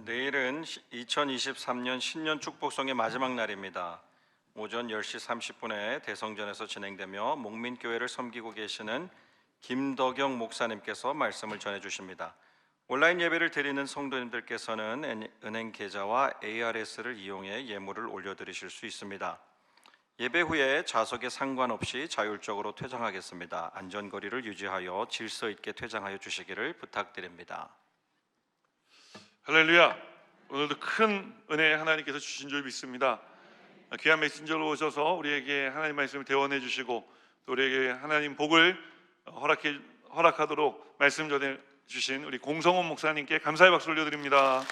내일은 2023년 신년 축복성의 마지막 날입니다. 오전 10시 30분에 대성전에서 진행되며 목민교회를 섬기고 계시는 김덕영 목사님께서 말씀을 전해 주십니다. 온라인 예배를 드리는 성도님들께서는 은행 계좌와 ARS를 이용해 예물을 올려드리실 수 있습니다. 예배 후에 좌석에 상관없이 자율적으로 퇴장하겠습니다. 안전거리를 유지하여 질서 있게 퇴장하여 주시기를 부탁드립니다. 할렐루야. 오늘도 큰 은혜 하나님께서 주신 줄 믿습니다. 귀한 메신저로 오셔서 우리에게 하나님 말씀을 대원해 주시고 또 우리에게 하나님 복을 허락하도록 말씀 전해 주신 우리 공성원 목사님께 감사의 박수 올려드립니다.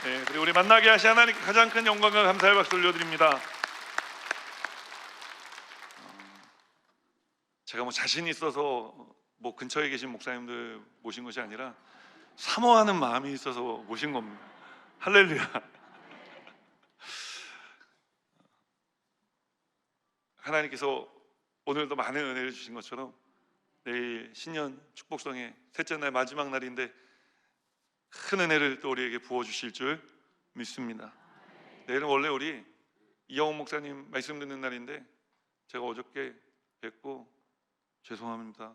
네, 그리고 우리 만나게 하신 하나님께 가장 큰 영광과 감사의 박수 올려드립니다. 제가 뭐 자신 있어서 뭐 근처에 계신 목사님들 모신 것이 아니라 사모하는 마음이 있어서 모신 겁니다. 할렐루야. 하나님께서 오늘도 많은 은혜를 주신 것처럼 내일 신년 축복성의 셋째 날 마지막 날인데 큰 은혜를 또 우리에게 부어주실 줄 믿습니다. 내일은 원래 우리 이영훈 목사님 말씀 듣는 날인데 제가 어저께 뵙고 죄송합니다.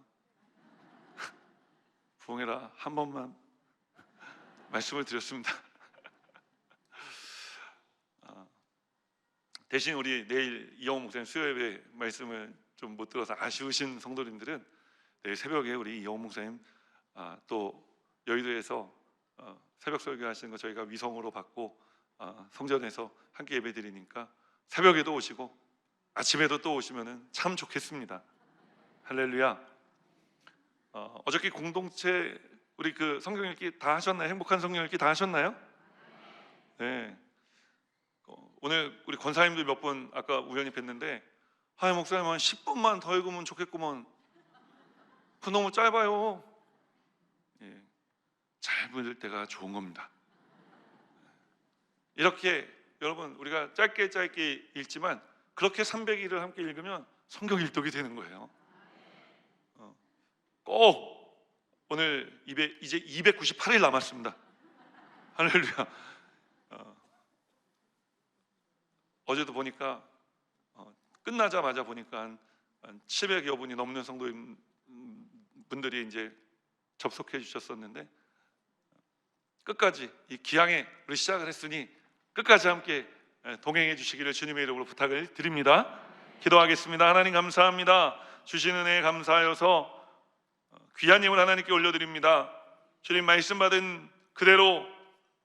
부흥해라 한 번만 말씀을 드렸습니다. 대신 우리 내일 이영훈 목사님 수요예배 말씀을 좀 못 들어서 아쉬우신 성도님들은 내일 새벽에 우리 이영훈 목사님 또 여의도에서 새벽 설교하시는 거 저희가 위성으로 받고 성전에서 함께 예배드리니까 새벽에도 오시고 아침에도 또 오시면은 참 좋겠습니다. 할렐루야. 어저께 공동체 우리 그 성경 읽기 다 하셨나요? 행복한 성경 읽기 다 하셨나요? 네. 오늘 우리 권사님들 몇 분 아까 우연히 뵀는데, 목사님 한 10분만 더 읽으면 좋겠구먼. 그 너무 짧아요. 예. 잘 읽을 때가 좋은 겁니다. 이렇게 여러분 우리가 짧게 읽지만 그렇게 300일을 함께 읽으면 성경 일독이 되는 거예요. 꼭 오늘 이제 298일 남았습니다. 할렐루야. 어제도 보니까 끝나자마자 보니까 한 700여 분이 넘는 성도인 분들이 이제 접속해 주셨었는데, 끝까지 이 기양에 우리 시작을 했으니 끝까지 함께 동행해 주시기를 주님의 이름으로 부탁을 드립니다. 기도하겠습니다. 하나님 감사합니다. 주신 은혜에 감사하여서 귀한 예물 하나님께 올려드립니다. 주님 말씀 받은 그대로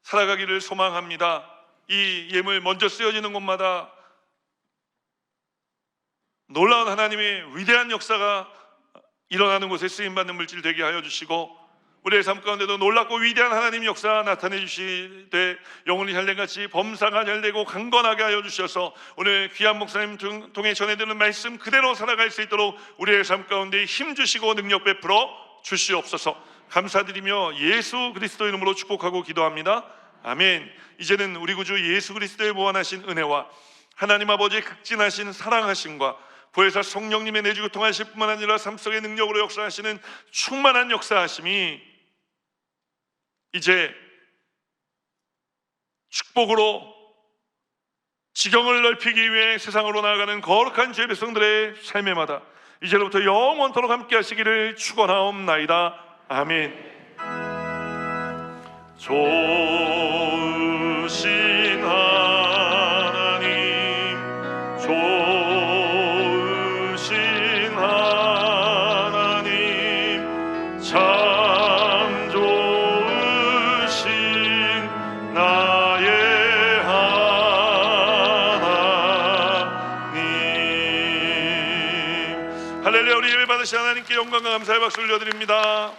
살아가기를 소망합니다. 이 예물 먼저 쓰여지는 곳마다 놀라운 하나님의 위대한 역사가 일어나는 곳에 쓰임받는 물질 되게 하여 주시고, 우리의 삶 가운데도 놀랍고 위대한 하나님 역사 나타내 주시되 영혼이 잘된같이 범사가 잘되고 강건하게 하여 주셔서 오늘 귀한 목사님 통해 전해드리는 말씀 그대로 살아갈 수 있도록 우리의 삶 가운데 힘 주시고 능력 베풀어 주시옵소서. 감사드리며 예수 그리스도 이름으로 축복하고 기도합니다. 아멘. 이제는 우리 구주 예수 그리스도의 무한하신 은혜와 하나님 아버지의 극진하신 사랑하심과 부활사 성령님의 내주고 통하실 뿐만 아니라 삶 속의 능력으로 역사하시는 충만한 역사하심이 이제 축복으로 지경을 넓히기 위해 세상으로 나아가는 거룩한 주의 백성들의 삶에마다 이제로부터 영원토록 함께 하시기를 축원하옵나이다. 아멘. 좋으신 하나님, 좋으신 하나님, 참 좋으신 나의 하나님. 할렐루야. 우리 예배 받으신 하나님께 영광과 감사의 박수 올려드립니다.